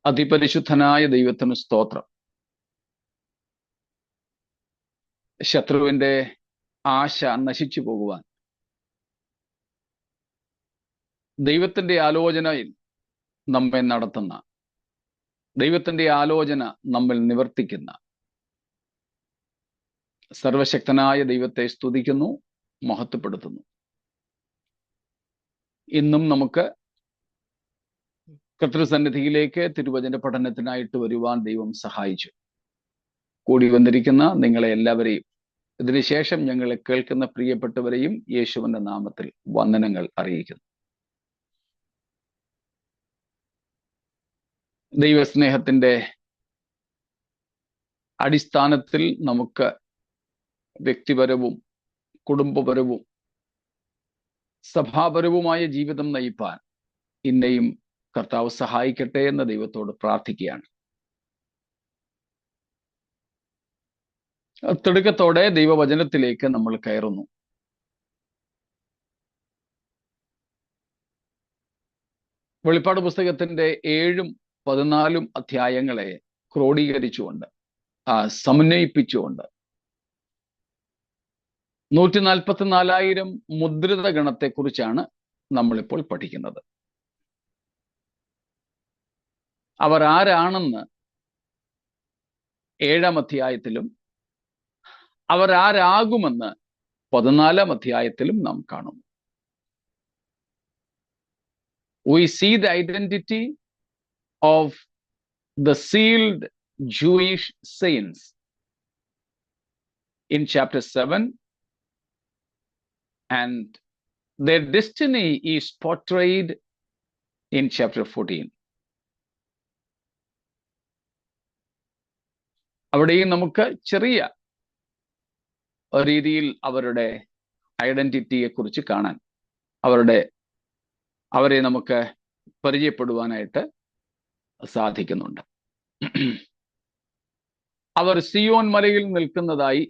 അതിപരിശുദ്ധനായ ദൈവത്തിന് സ്തോത്രം. ശത്രുവിന്റെ ആശ നശിച്ചു പോകുവാൻ ദൈവത്തിന്റെ ആലോചനയിൽ നമ്മെ നടത്തുന്ന, ദൈവത്തിന്റെ ആലോചന നമ്മിൽ നിവർത്തിക്കുന്ന സർവശക്തനായ ദൈവത്തെ സ്തുതിക്കുന്നു, മഹത്വപ്പെടുത്തുന്നു. ഇന്നും നമുക്ക് കർത്തൃസന്നിധിയിലേക്ക് തിരുവചന പഠനത്തിനായിട്ട് വരുവാൻ ദൈവം സഹായിച്ചു. കൂടി വന്നിരിക്കുന്ന നിങ്ങളെ എല്ലാവരെയും, ഇതിനുശേഷം ഞങ്ങളെ കേൾക്കുന്ന പ്രിയപ്പെട്ടവരെയും യേശുവിന്റെ നാമത്തിൽ വന്ദനങ്ങൾ അറിയിക്കുന്നു. ദൈവസ്നേഹത്തിന്റെ അടിസ്ഥാനത്തിൽ നമുക്ക് വ്യക്തിപരവും കുടുംബപരവും സഭാപരവുമായ ജീവിതം നയിപ്പാൻ ഇന്നെയും കർത്താവ് സഹായിക്കട്ടെ എന്ന് ദൈവത്തോട് പ്രാർത്ഥിക്കുകയാണ്. തിടുക്കത്തോടെ ദൈവവചനത്തിലേക്ക് നമ്മൾ കയറുന്നു. വെളിപ്പാട് പുസ്തകത്തിന്റെ 7ഉം 14ഉം അധ്യായങ്ങളെ ക്രോഡീകരിച്ചുകൊണ്ട്, സമന്വയിപ്പിച്ചുകൊണ്ട് 144,000 മുദ്രിത ഗണത്തെക്കുറിച്ചാണ് നമ്മളിപ്പോൾ പഠിക്കുന്നത്. അവർ ആരാണെന്ന് 7-ാം അധ്യായത്തിലും അവർ ആരാകുമെന്ന് 14-ാം അധ്യായത്തിലും നാം കാണുന്നു. We see the identity of the sealed Jewish saints in chapter 7, and their destiny is portrayed in chapter 14. അവിടെയും നമുക്ക് ചെറിയ രീതിയിൽ അവരുടെ ഐഡന്റിറ്റിയെ കുറിച്ച് കാണാൻ, അവരെ നമുക്ക് പരിചയപ്പെടുവാനായിട്ട് സാധിക്കുന്നുണ്ട്. അവർ സിയോൻ മലയിൽ നിൽക്കുന്നതായി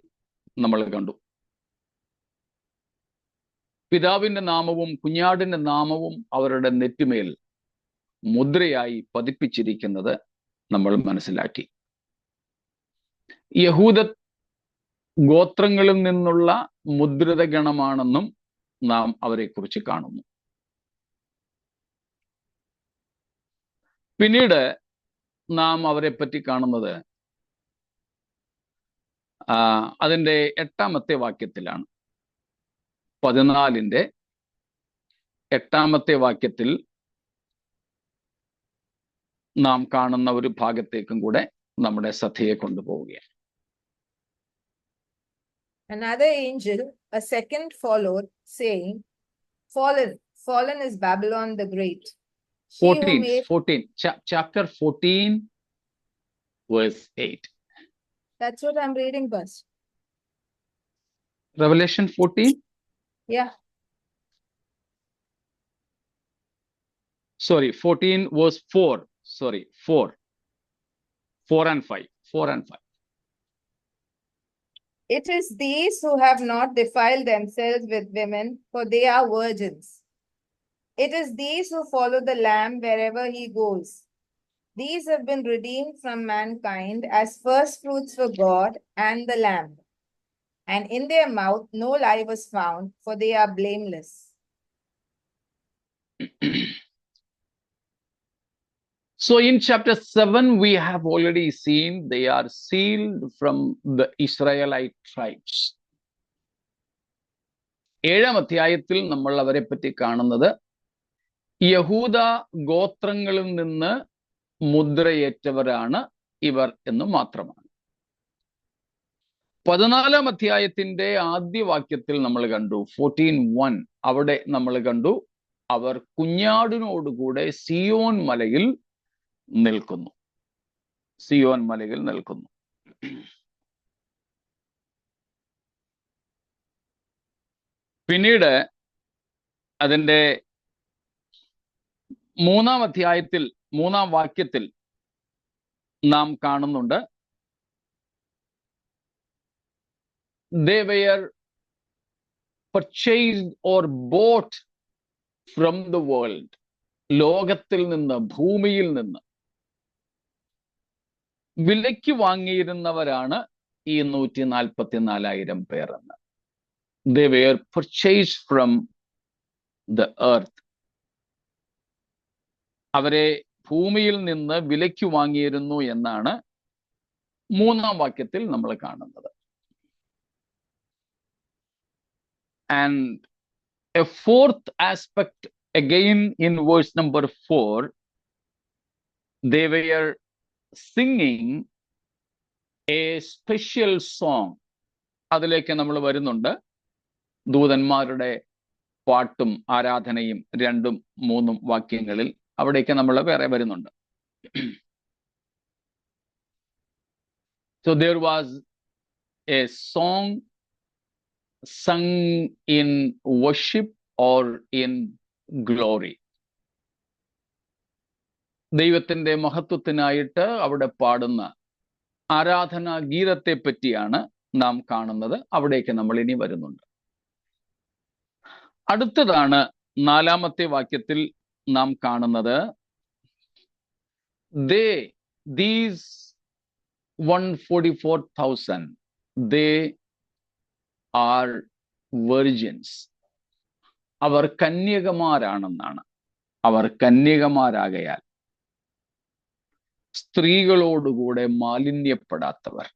നമ്മൾ കണ്ടു. പിതാവിന്റെ നാമവും കുഞ്ഞാടിന്റെ നാമവും അവരുടെ നെറ്റിമേൽ മുദ്രയായി പതിപ്പിച്ചിരിക്കുന്നത് നമ്മൾ മനസ്സിലാക്കി. യഹൂദ ഗോത്രങ്ങളിൽ നിന്നുള്ള മുദ്രിത ഗണമാണെന്നും നാം അവരെക്കുറിച്ച് കാണുന്നു. പിന്നീട് നാം അവരെപ്പറ്റി കാണുന്നത് അതിൻ്റെ 8-ാമത്തെ വാക്യത്തിലാണ്. 14-ന്റെ 8-ാമത്തെ വാക്യത്തിൽ നാം കാണുന്ന ഒരു ഭാഗത്തേക്കും കൂടെ നമ്മുടെ ശ്രദ്ധയെ കൊണ്ടുപോവുകയാണ്. Another angel, a second, followed, saying, Fallen, fallen is Babylon the Great. 14, chapter 14, verse 8. That's what I'm reading, Pastor. Revelation 14? Yeah. Sorry, 14 verse 4. Sorry, 4 and 5. 4 and 5. It is these who have not defiled themselves with women, for they are virgins. It is these who follow the Lamb wherever he goes. These have been redeemed from mankind as first fruits for God and the Lamb. And in their mouth no lie was found, for they are blameless. So in chapter 7, we have already seen they are sealed from the Israelite tribes. 7-ാം അധ്യായത്തിൽ നമ്മൾ അവരെ പറ്റി കാണുന്നത് യഹൂദ ഗോത്രങ്ങളിൽ നിന്ന് മുദ്രയേറ്റവരാണ് ഇവർ എന്ന് മാത്രമാണ്. 14-ാം അധ്യായത്തിന്റെ ആദ്യ വാക്യത്തിൽ നമ്മൾ കണ്ടു 14:1. അവിടെ നമ്മൾ കണ്ടു അവർ കുഞ്ഞാടിനോടുകൂടെ സിയോൻ മലയിൽ നിൽക്കുന്നു. പിന്നീട് അതിൻ്റെ 3-ാം അധ്യായത്തിൽ 3-ാം വാക്യത്തിൽ നാം കാണുന്നുണ്ട് they were purchased or bought from the world. ലോകത്തിൽ നിന്ന്, ഭൂമിയിൽ നിന്ന് വിലയ്ക്ക് വാങ്ങിയിരുന്നവരാണ് ഈ 144,000 പേർ എന്ന്. They were purchased from the earth. അവരെ ഭൂമിയിൽ നിന്ന് വിലയ്ക്ക് വാങ്ങിയിരുന്നു എന്നാണ് 3-ാം വാക്യത്തിൽ നമ്മൾ കാണുന്നത്. And a fourth aspect again in verse number 4, they were singing a special song. അതിലേക്ക് നമ്മൾ വരുന്നുണ്ട്. ദൂതന്മാരുടെ പാട്ടും ആരാധനയും 2-ഉം 3-ഉം വാക്യങ്ങളിൽ അവിടേക്ക് നമ്മൾ വേറെ വരുന്നുണ്ട്. So there was a song sung in worship or in glory. ദൈവത്തിന്റെ മഹത്വത്തിനായിട്ട് അവിടെ പാടുന്ന ആരാധനാ ഗീതത്തെ പറ്റിയാണ് നാം കാണുന്നത്. അവിടേക്ക് നമ്മൾ ഇനി വരുന്നുണ്ട്. അടുത്തതാണ് 4-ാമത്തെ വാക്യത്തിൽ നാം കാണുന്നത്. These 144,000, they are virgins. Our കന്യകമാരാണെന്നാണ്. Our കന്യകമാരാകയാൽ സ്ത്രീകളോടുകൂടെ മാലിന്യപ്പെടാത്തവർ.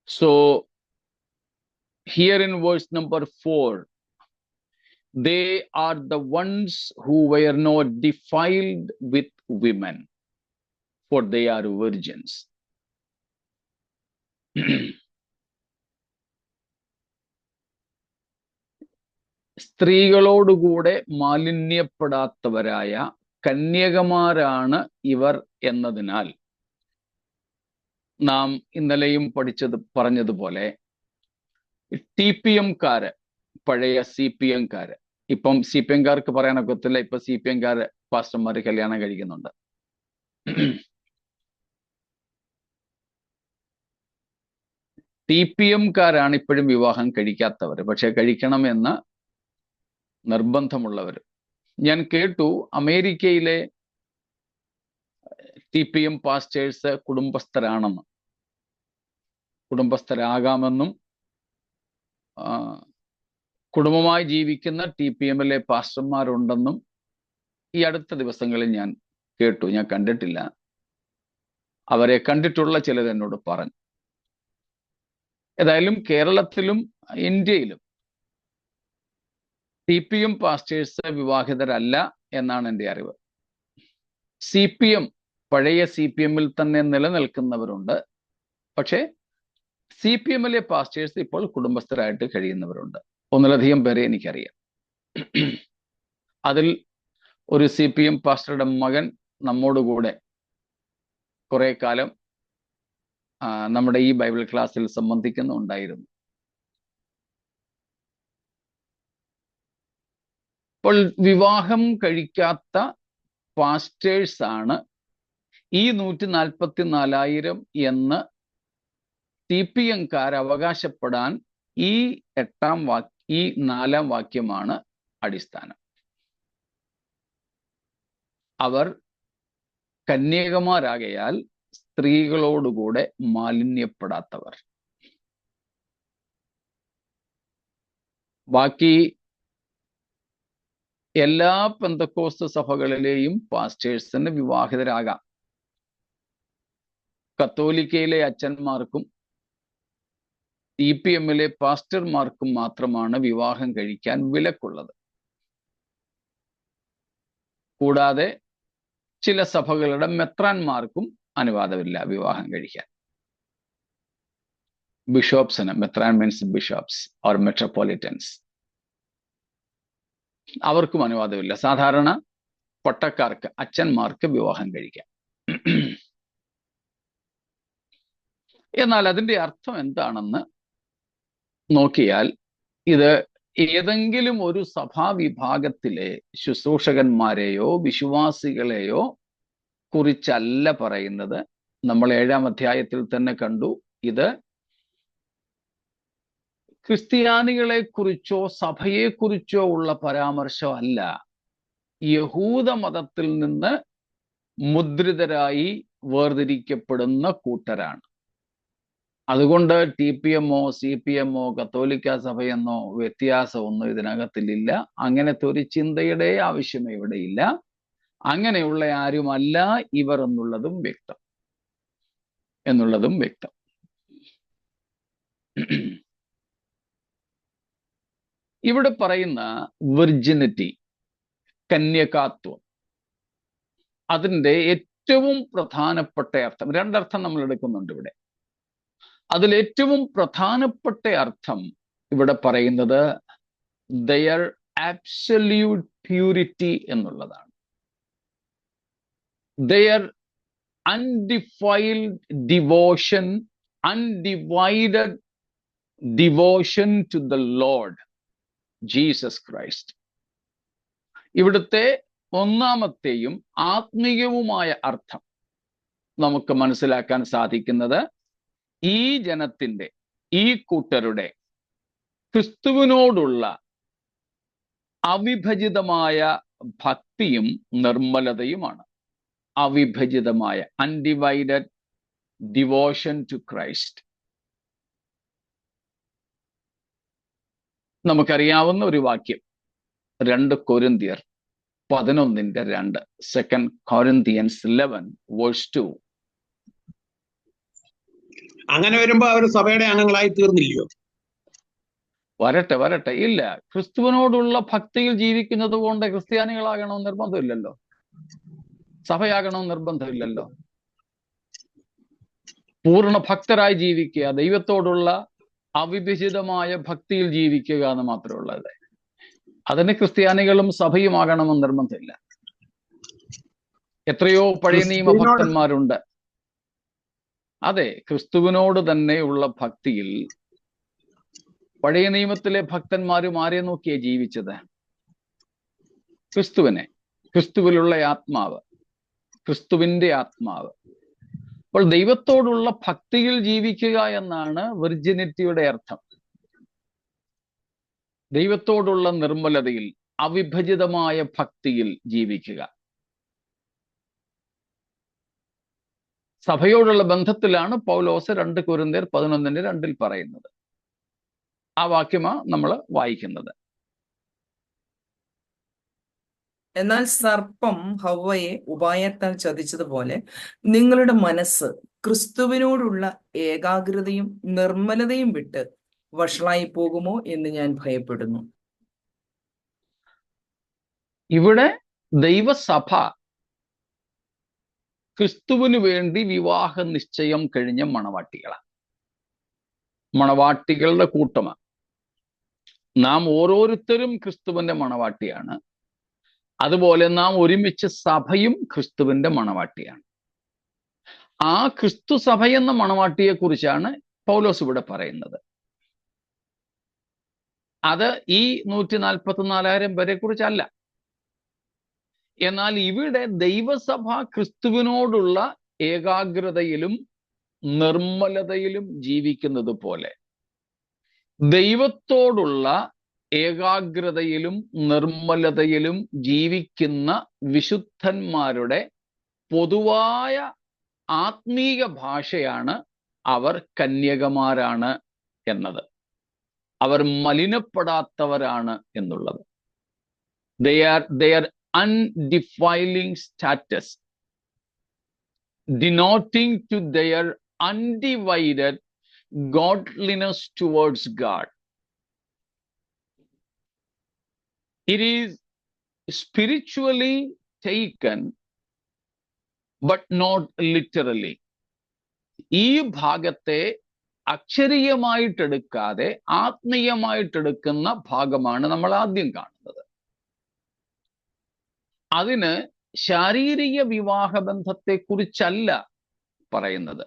So here in verse number 4, they are the ones who were not defiled with women, for they are virgins. സ്ത്രീകളോടുകൂടെ മാലിന്യപ്പെടാത്തവരായ കന്യകമാരാണ് ഇവർ എന്നതിനാൽ നാം ഇന്നലെയും പറഞ്ഞതുപോലെ TPM-കാര്, പഴയ CPM-കാര്, ഇപ്പം CPM-കാർക്ക് പറയാനൊക്കത്തില്ല, ഇപ്പൊ CPM-കാര് പാസ്റ്റർമാര് കല്യാണം കഴിക്കുന്നുണ്ട്. TPM-കാരാണ് ഇപ്പോഴും വിവാഹം കഴിക്കാത്തവർ, പക്ഷെ കഴിക്കണമെന്ന് നിർബന്ധമുള്ളവർ. ഞാൻ കേട്ടു അമേരിക്കയിലെ TPM പാസ്റ്റേഴ്സ് കുടുംബസ്ഥരാണെന്ന്, കുടുംബസ്ഥരാകാമെന്നും കുടുംബമായി ജീവിക്കുന്ന TPM-ലെ പാസ്റ്റർമാരുണ്ടെന്നും ഈ അടുത്ത ദിവസങ്ങളിൽ ഞാൻ കേട്ടു. ഞാൻ കണ്ടിട്ടില്ല, അവരെ കണ്ടിട്ടുള്ള ചിലർ എന്നോട് പറഞ്ഞു. ഏതായാലും കേരളത്തിലും ഇന്ത്യയിലും TPM പാസ്റ്റേഴ്സ് വിവാഹിതരല്ല എന്നാണ് എൻ്റെ അറിവ്. CPM, പഴയ CPM-ൽ തന്നെ നിലനിൽക്കുന്നവരുണ്ട്, പക്ഷേ CPM-ലെ പാസ്റ്റേഴ്സ് ഇപ്പോൾ കുടുംബസ്ഥരായിട്ട് കഴിയുന്നവരുണ്ട്. 1-ലധികം പേരെ എനിക്കറിയാം. അതിൽ ഒരു CPM പാസ്റ്ററുടെ മകൻ നമ്മോടുകൂടെ കുറെ കാലം നമ്മുടെ ഈ ബൈബിൾ ക്ലാസ്സിൽ സംബന്ധിക്കുന്നുണ്ടായിരുന്നു. അപ്പോൾ വിവാഹം കഴിക്കാത്ത പാസ്റ്റേഴ്സാണ് ഈ 144,000 എന്ന് TPM-കാർ അവകാശപ്പെടാൻ ഈ 4-ാം വാക്യമാണ് അടിസ്ഥാനം. അവർ കന്യകമാരാകയാൽ സ്ത്രീകളോടുകൂടെ മാലിന്യപ്പെടാത്തവർ. ബാക്കി എല്ലാ പെന്തക്കോസ്ത് സഭകളിലെയും പാസ്റ്റേഴ്സിന് വിവാഹിതരാകാം. കത്തോലിക്കയിലെ അച്ഛന്മാർക്കും TPM-ലെ പാസ്റ്റർമാർക്കും മാത്രമാണ് വിവാഹം കഴിക്കാൻ വിലക്കുള്ളത്. കൂടാതെ ചില സഭകളുടെ മെത്രാന്മാർക്കും അനുവാദമില്ല വിവാഹം കഴിക്കാൻ. ബിഷോപ്സിന്, മെത്രാൻ മീൻസ് ബിഷോപ്സ് ഓർ മെട്രോപൊളിറ്റൻസ്, അവർക്കും അനുവാദമില്ല. സാധാരണ പട്ടക്കാർക്ക്, അച്ഛന്മാർക്ക് വിവാഹം കഴിക്കാം. എന്നാൽ അതിൻ്റെ അർത്ഥം എന്താണെന്ന് നോക്കിയാൽ, ഇത് ഏതെങ്കിലും ഒരു സഭാവിഭാഗത്തിലെ ശുശ്രൂഷകന്മാരെയോ വിശ്വാസികളെയോ കുറിച്ചല്ല പറയുന്നത്. നമ്മൾ 7-ാം അധ്യായത്തിൽ തന്നെ കണ്ടു, ഇത് ക്രിസ്ത്യാനികളെ കുറിച്ചോ സഭയെക്കുറിച്ചോ ഉള്ള പരാമർശമല്ല. യഹൂദ മതത്തിൽ നിന്ന് മുദ്രിതരായി വേർതിരിക്കപ്പെടുന്ന കൂട്ടരാണ്. അതുകൊണ്ട് TPM-ഓ CPM-ഓ കത്തോലിക്ക സഭയെന്നോ വ്യത്യാസമൊന്നും ഇതിനകത്തിലില്ല. അങ്ങനത്തെ ഒരു ചിന്തയുടെ ആവശ്യം ഇവിടെയില്ല. അങ്ങനെയുള്ള ആരുമല്ല ഇവർ എന്നുള്ളതും വ്യക്തം. ഇവിടെ പറയുന്ന വിർജിനിറ്റി, കന്യകാത്വം, അതിൻ്റെ ഏറ്റവും പ്രധാനപ്പെട്ട അർത്ഥം, രണ്ടർത്ഥം നമ്മൾ എടുക്കുന്നുണ്ട് ഇവിടെ. അതിലേറ്റവും പ്രധാനപ്പെട്ട അർത്ഥം ഇവിടെ പറയുന്നത് ദയർ ആബ്സല്യൂട്ട് പ്യൂരിറ്റി എന്നുള്ളതാണ്. Their undefiled devotion, undivided devotion to the Lord Jesus Christ. ഇവിടുത്തെ ഒന്നാമത്തെയും ആത്മീയവുമായ അർത്ഥം നമുക്ക് മനസ്സിലാക്കാൻ സാധിക്കുന്നത് ഈ ജനത്തിന്റെ, ഈ കൂട്ടരുടെ ക്രിസ്തുവിനോടുള്ള അവിഭജിതമായ ഭക്തിയും നിർമ്മലതയുമാണ്. അവിഭജിതമായ അൺഡിവൈഡഡ് ഡിവോഷൻ ടു ക്രൈസ്റ്റ്. നമുക്കറിയാവുന്ന ഒരു വാക്യം 2 കൊരിന്ത്യർ 11:2, 2 Corinthians 11:2. അങ്ങനെ വരുമ്പോ അവർ സഭയുടെ അംഗങ്ങളായി തീർന്നില്ലയോ? വരട്ടെ. ഇല്ല, ക്രിസ്തുവിനോടുള്ള ഭക്തിയിൽ ജീവിക്കുന്നത് കൊണ്ട് ക്രിസ്ത്യാനികളാകണമെന്ന് നിർബന്ധമില്ലല്ലോ, സഭയാകണമെന്ന് നിർബന്ധമില്ലല്ലോ. പൂർണ്ണ ഭക്തരായി ജീവിക്കുക, ദൈവത്തോടുള്ള അവിഭജിതമായ ഭക്തിയിൽ ജീവിക്കുക എന്ന് മാത്രമേ ഉള്ളത്. അതിന് ക്രിസ്ത്യാനികളും സഭയും ആകണമെന്ന് നിർബന്ധമില്ല. എത്രയോ പഴയ നിയമ ഭക്തന്മാരുണ്ട്. അതെ, ക്രിസ്തുവിനോട് തന്നെയുള്ള ഭക്തിയിൽ പഴയ നിയമത്തിലെ ഭക്തന്മാരും ആരെ നോക്കിയാ ജീവിച്ചത്? ക്രിസ്തുവിനെ, ക്രിസ്തുവിലുള്ള ആത്മാവ്, ക്രിസ്തുവിന്റെ ആത്മാവ്. അപ്പോൾ ദൈവത്തോടുള്ള ഭക്തിയിൽ ജീവിക്കുക എന്നാണ് വിർജിനിറ്റിയുടെ അർത്ഥം. ദൈവത്തോടുള്ള നിർമ്മലതയിൽ, അവിഭജിതമായ ഭക്തിയിൽ ജീവിക്കുക. സഭയോടുള്ള ബന്ധത്തിലാണ് പൗലോസ് 2 കൊരിന്ത്യർ 11:2 പറയുന്നത്. ആ വാക്യമാണ് നമ്മൾ വായിക്കുന്നത്. എന്നാൽ സർപ്പം ഹവ്വയെ ഉപായത്താൽ ചതിച്ചതുപോലെ നിങ്ങളുടെ മനസ്സ് ക്രിസ്തുവിനോടുള്ള ഏകാഗ്രതയും നിർമ്മലതയും വിട്ട് വഷളായി പോകുമോ എന്ന് ഞാൻ ഭയപ്പെടുന്നു. ഇവിടെ ദൈവസഭ ക്രിസ്തുവിന് വേണ്ടി വിവാഹ നിശ്ചയം കഴിഞ്ഞ മണവാട്ടികളാണ്, മണവാട്ടികളുടെ കൂട്ടമാണ്. നാം ഓരോരുത്തരും ക്രിസ്തുവിന്റെ മണവാട്ടിയാണ്. അതുപോലെ നാം ഒരുമിച്ച് സഭയും ക്രിസ്തുവിന്റെ മണവാട്ടിയാണ്. ആ ക്രിസ്തു സഭ എന്ന മണവാട്ടിയെ കുറിച്ചാണ് പൗലോസ് ഇവിടെ പറയുന്നത്. അത് ഈ 144,000 പേരെ കുറിച്ചല്ല. എന്നാൽ ഇവിടെ ദൈവസഭ ക്രിസ്തുവിനോടുള്ള ഏകാഗ്രതയിലും നിർമ്മലതയിലും ജീവിക്കുന്നത് പോലെ ദൈവത്തോടുള്ള ഏകാഗ്രതയിലും നിർമ്മലതയിലും ജീവിക്കുന്ന വിശുദ്ധന്മാരുടെ പൊതുവായ ആത്മീയ ഭാഷയാണ് അവർ കന്യകമാരാണ് എന്നത്, അവർ മലിനപ്പെടാത്തവരാണ് എന്നുള്ളത്. Their undefiling status denoting to their undivided godliness towards God. It is spiritually taken but not literally. ഈ ഭാഗത്തെ അക്ഷരീയമായിട്ടെടുക്കാതെ ആത്മീയമായിട്ടെടുക്കുന്ന ഭാഗമാണ് നമ്മൾ ആദ്യം കാണുന്നത്. അതിന് ശാരീരിക വിവാഹബന്ധത്തെ കുറിച്ചല്ല പറയുന്നത്.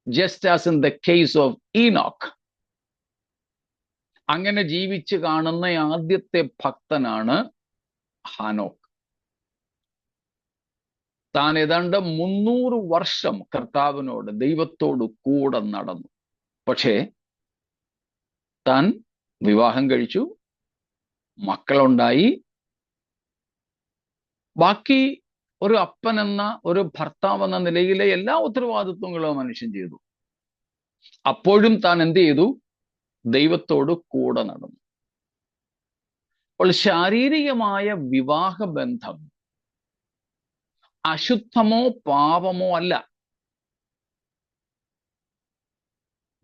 Just as in the case of ഈനോക്ക്, അങ്ങനെ ജീവിച്ച് കാണുന്ന ആദ്യത്തെ ഭക്തനാണ് ഹാനോക്ക്. താൻ ഏതാണ്ട് 300 വർഷം കർത്താവിനോട്, ദൈവത്തോട് കൂടെ നടന്നു. പക്ഷേ താൻ വിവാഹം കഴിച്ചു, മക്കളുണ്ടായി. ബാക്കി ഒരു അപ്പൻ എന്ന, ഒരു ഭർത്താവ് എന്ന നിലയിലെ എല്ലാ ഉത്തരവാദിത്വങ്ങളും മനുഷ്യൻ ചെയ്തു. അപ്പോഴും താൻ എന്ത് ചെയ്തു? ദൈവത്തോട് കൂടെ നടന്നു. അപ്പോൾ ശാരീരികമായ വിവാഹബന്ധം അശുദ്ധമോ പാപമോ അല്ല.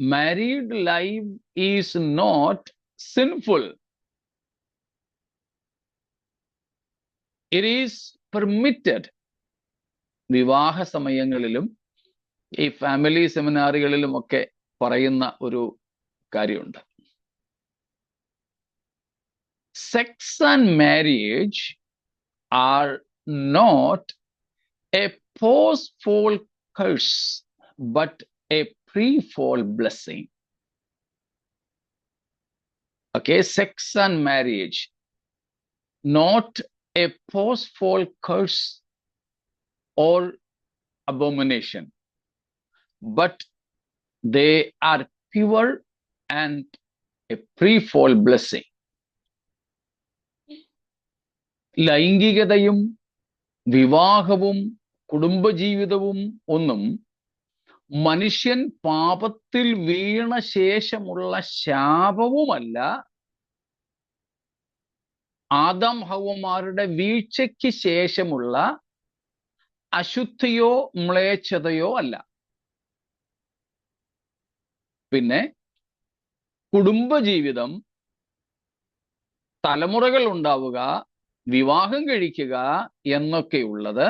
Married life is not sinful. It is permitted. വിവാഹ സമയങ്ങളിലും ഈ ഫാമിലി സെമിനാറുകളിലും ഒക്കെ പറയുന്ന ഒരു കാര്യമുണ്ട്. Sex and marriage are not a post fall curse, but a pre-fall blessing. Okay, sex and marriage, not a post-fall curse or abomination, but they are pure and a pre-fall blessing. ലൈംഗികതയും വിവാഹവും കുടുംബജീവിതവും ഒന്നും മനുഷ്യൻ പാപത്തിൽ വീണ ശേഷമുള്ള ശാപവുമല്ല, ആദാം ഹവ്വമാരുടെ വീഴ്ചയ്ക്ക് ശേഷമുള്ള അശുദ്ധിയോ മ്ലേച്ഛതയോ അല്ല. പിന്നെ കുടുംബജീവിതം, തലമുറകൾ ഉണ്ടാവുക, വിവാഹം കഴിക്കുക എന്നൊക്കെയുള്ളത്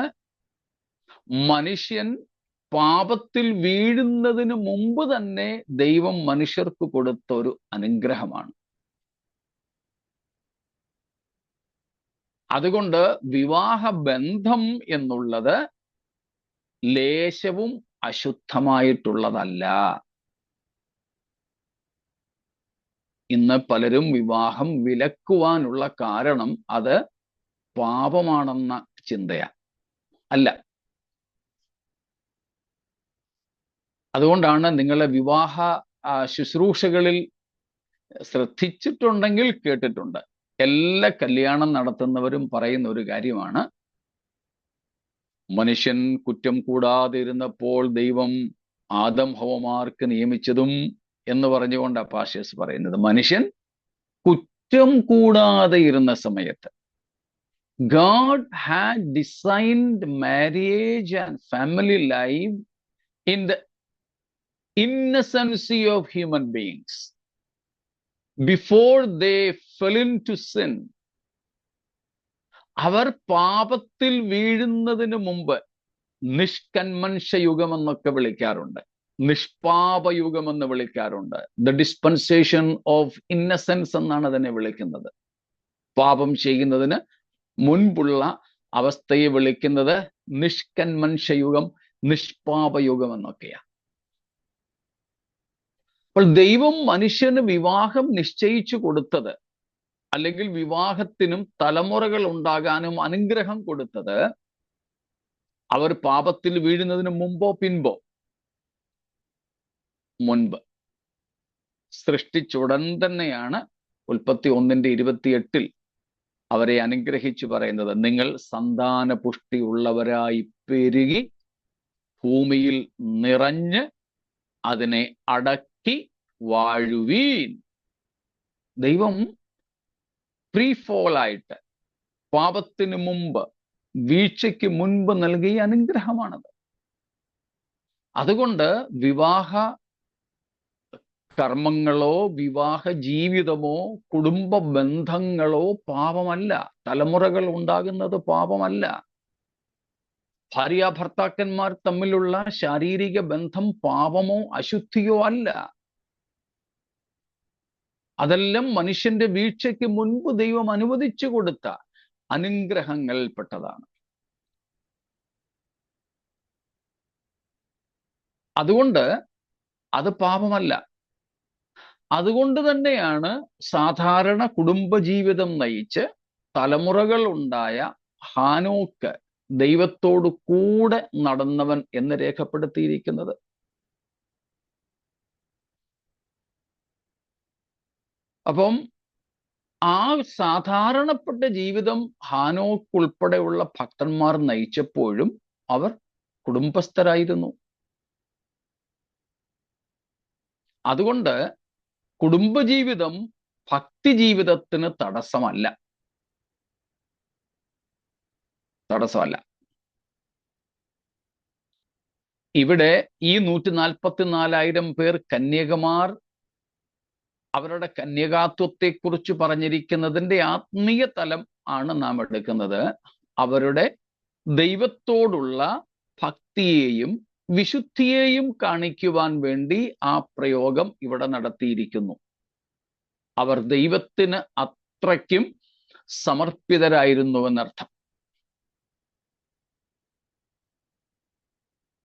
മനുഷ്യൻ പാപത്തിൽ വീഴുന്നതിന് മുമ്പ് തന്നെ ദൈവം മനുഷ്യർക്ക് കൊടുത്ത ഒരു അനുഗ്രഹമാണ്. അതുകൊണ്ട് വിവാഹബന്ധം എന്നുള്ളത് ലേശവും അശുദ്ധമായിട്ടുള്ളതല്ല. ഇന്ന് പലരും വിവാഹം വിലക്കുവാനുള്ള കാരണം അത് പാപമാണെന്ന ചിന്തയാ. അല്ല. അതുകൊണ്ടാണ് നിങ്ങളെ വിവാഹ ശുശ്രൂഷകളിൽ ശ്രദ്ധിച്ചിട്ടുണ്ടെങ്കിൽ കേട്ടിട്ടുണ്ട്, എല്ലാ കല്യാണം നടത്തുന്നവരും പറയുന്ന ഒരു കാര്യമാണ്, മനുഷ്യൻ കുറ്റം കൂടാതെ ഇരുന്നപ്പോൾ ദൈവം ആദം ഹവ്വമാർക്ക് നിയമിച്ചതും എന്ന് പറഞ്ഞുകൊണ്ടാണ് പാസ്റ്റേഴ്സ് പറയുന്നത്. മനുഷ്യൻ കുറ്റം കൂടാതെ ഇരുന്ന സമയത്ത് God had designed marriage and family life in the innocency of human beings before they fell into sin. അവർ പാപത്തിൽ വീഴുന്നതിന് മുമ്പ് നിഷ്കന്മൻഷയുഗം എന്നൊക്കെ വിളിക്കാറുണ്ട്, നിഷ്പാപയുഗം എന്ന് വിളിക്കാറുണ്ട്. ദ ഡിസ്പെൻസേഷൻ ഓഫ് ഇന്നസെൻസ് എന്നാണ് അതിനെ വിളിക്കുന്നത്. പാപം ചെയ്യുന്നതിന് മുൻപുള്ള അവസ്ഥയെ വിളിക്കുന്നത് നിഷ്കന്മൻഷയുഗം, നിഷ്പാപയുഗം എന്നൊക്കെയാണ്. അപ്പോൾ ദൈവം മനുഷ്യന് വിവാഹം നിശ്ചയിച്ചു കൊടുത്തത്, അല്ലെങ്കിൽ വിവാഹത്തിനും തലമുറകൾ ഉണ്ടാകാനും അനുഗ്രഹം കൊടുത്തത്, അവർ പാപത്തിൽ വീഴുന്നതിന് മുമ്പോ പിൻപോ? മുൻപ്. സൃഷ്ടിച്ചുടൻ തന്നെയാണ് ഉൽപ്പത്തി 1:28 അവരെ അനുഗ്രഹിച്ചു പറയുന്നത്, നിങ്ങൾ സന്താന പുഷ്ടിയുള്ളവരായി പെരുകി ഭൂമിയിൽ നിറഞ്ഞ് അതിനെ അടക്കി വാഴുവീൻ. ദൈവം പ്രീഫോളായിട്ട് പാപത്തിന് മുമ്പ്, വീഴ്ചയ്ക്ക് മുൻപ് നൽകിയ അനുഗ്രഹമാണത്. അതുകൊണ്ട് വിവാഹ കർമ്മങ്ങളോ വിവാഹ ജീവിതമോ കുടുംബ ബന്ധങ്ങളോ പാപമല്ല. തലമുറകൾ ഉണ്ടാകുന്നത് പാപമല്ല. ഭാര്യ ഭർത്താക്കന്മാർ തമ്മിലുള്ള ശാരീരിക ബന്ധം പാപമോ അശുദ്ധിയോ അല്ല. അതെല്ലാം മനുഷ്യന്റെ വീഴ്ചയ്ക്ക് മുൻപ് ദൈവം അനുവദിച്ചു കൊടുത്ത അനുഗ്രഹങ്ങളിൽപ്പെട്ടതാണ്. അതുകൊണ്ട് അത് പാപമല്ല. അതുകൊണ്ട് തന്നെയാണ് സാധാരണ കുടുംബജീവിതം നയിച്ച് തലമുറകൾ ഉണ്ടായ ഹാനോക്ക് ദൈവത്തോട് കൂടെ നടന്നവൻ എന്ന് രേഖപ്പെടുത്തിയിരിക്കുന്നത്. അപ്പം ആ സാധാരണപ്പെട്ട ജീവിതം ഹാനോക്ക് ഉൾപ്പെടെയുള്ള ഭക്തന്മാർ നയിച്ചപ്പോഴും അവർ കുടുംബസ്ഥരായിരുന്നു. അതുകൊണ്ട് കുടുംബജീവിതം ഭക്തി ജീവിതത്തിന് തടസ്സമല്ല. ഇവിടെ ഈ 144,000 പേർ കന്യകമാർ അവരുടെ കന്യകാത്വത്തെക്കുറിച്ച് പറഞ്ഞിരിക്കുന്നതിന്റെ ആത്മീയ തലം ആണ് നാം എടുക്കുന്നത്. അവരുടെ ദൈവത്തോടുള്ള ഭക്തിയെയും വിശുദ്ധിയെയും കാണിക്കുവാൻ വേണ്ടി ആ പ്രയോഗം ഇവിടെ നടത്തിയിരിക്കുന്നു. അവർ ദൈവത്തിന് അത്രയ്ക്കും സമർപ്പിതരായിരുന്നുവെന്നർത്ഥം.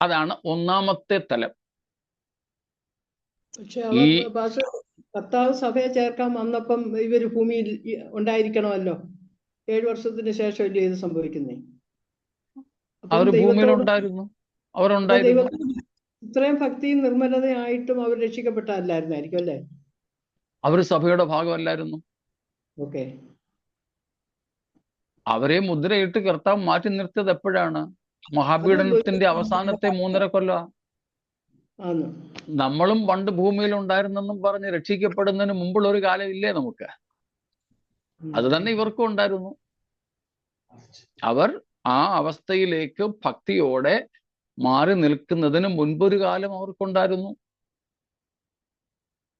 അതാണ് ഒന്നാമത്തെ തലം. പക്ഷെ ഈ കർത്താവ് സഭയെ ചേർക്കാൻ വന്നപ്പം ഇവര് ഭൂമിയിൽ ഉണ്ടായിരിക്കണമല്ലോ. 7 വർഷത്തിന് ശേഷമല്ലേ ഇത് സംഭവിക്കുന്നേ? അവർ ഭൂമിയിലുണ്ടായിരുന്നു, അവരുണ്ടായിരുന്നു. ഇത്രയും ഭക്തിയും നിർമ്മലതയായിട്ടും അവർ രക്ഷിക്കപ്പെട്ടല്ലായിരുന്നായിരിക്കും അല്ലേ? അവർ സഭയുടെ ഭാഗമല്ലായിരുന്നു. ഓക്കെ. അവരെ മുദ്രയിട്ട് കർത്താവ് മാറ്റി നിർത്തിയത് എപ്പോഴാണ്? മഹാപീഡനത്തിന്റെ അവസാനത്തെ 3.5 കൊല്ലം. നമ്മളും പണ്ട് ഭൂമിയിൽ ഉണ്ടായിരുന്നെന്നും പറഞ്ഞ് രക്ഷിക്കപ്പെടുന്നതിന് മുമ്പുള്ള ഒരു കാലം ഇല്ലേ നമുക്ക്? അത് തന്നെ ഇവർക്കും ഉണ്ടായിരുന്നു. അവർ ആ അവസ്ഥയിലേക്ക് ഭക്തിയോടെ മാറി നിൽക്കുന്നതിന് മുൻപൊരു കാലം അവർക്കുണ്ടായിരുന്നു.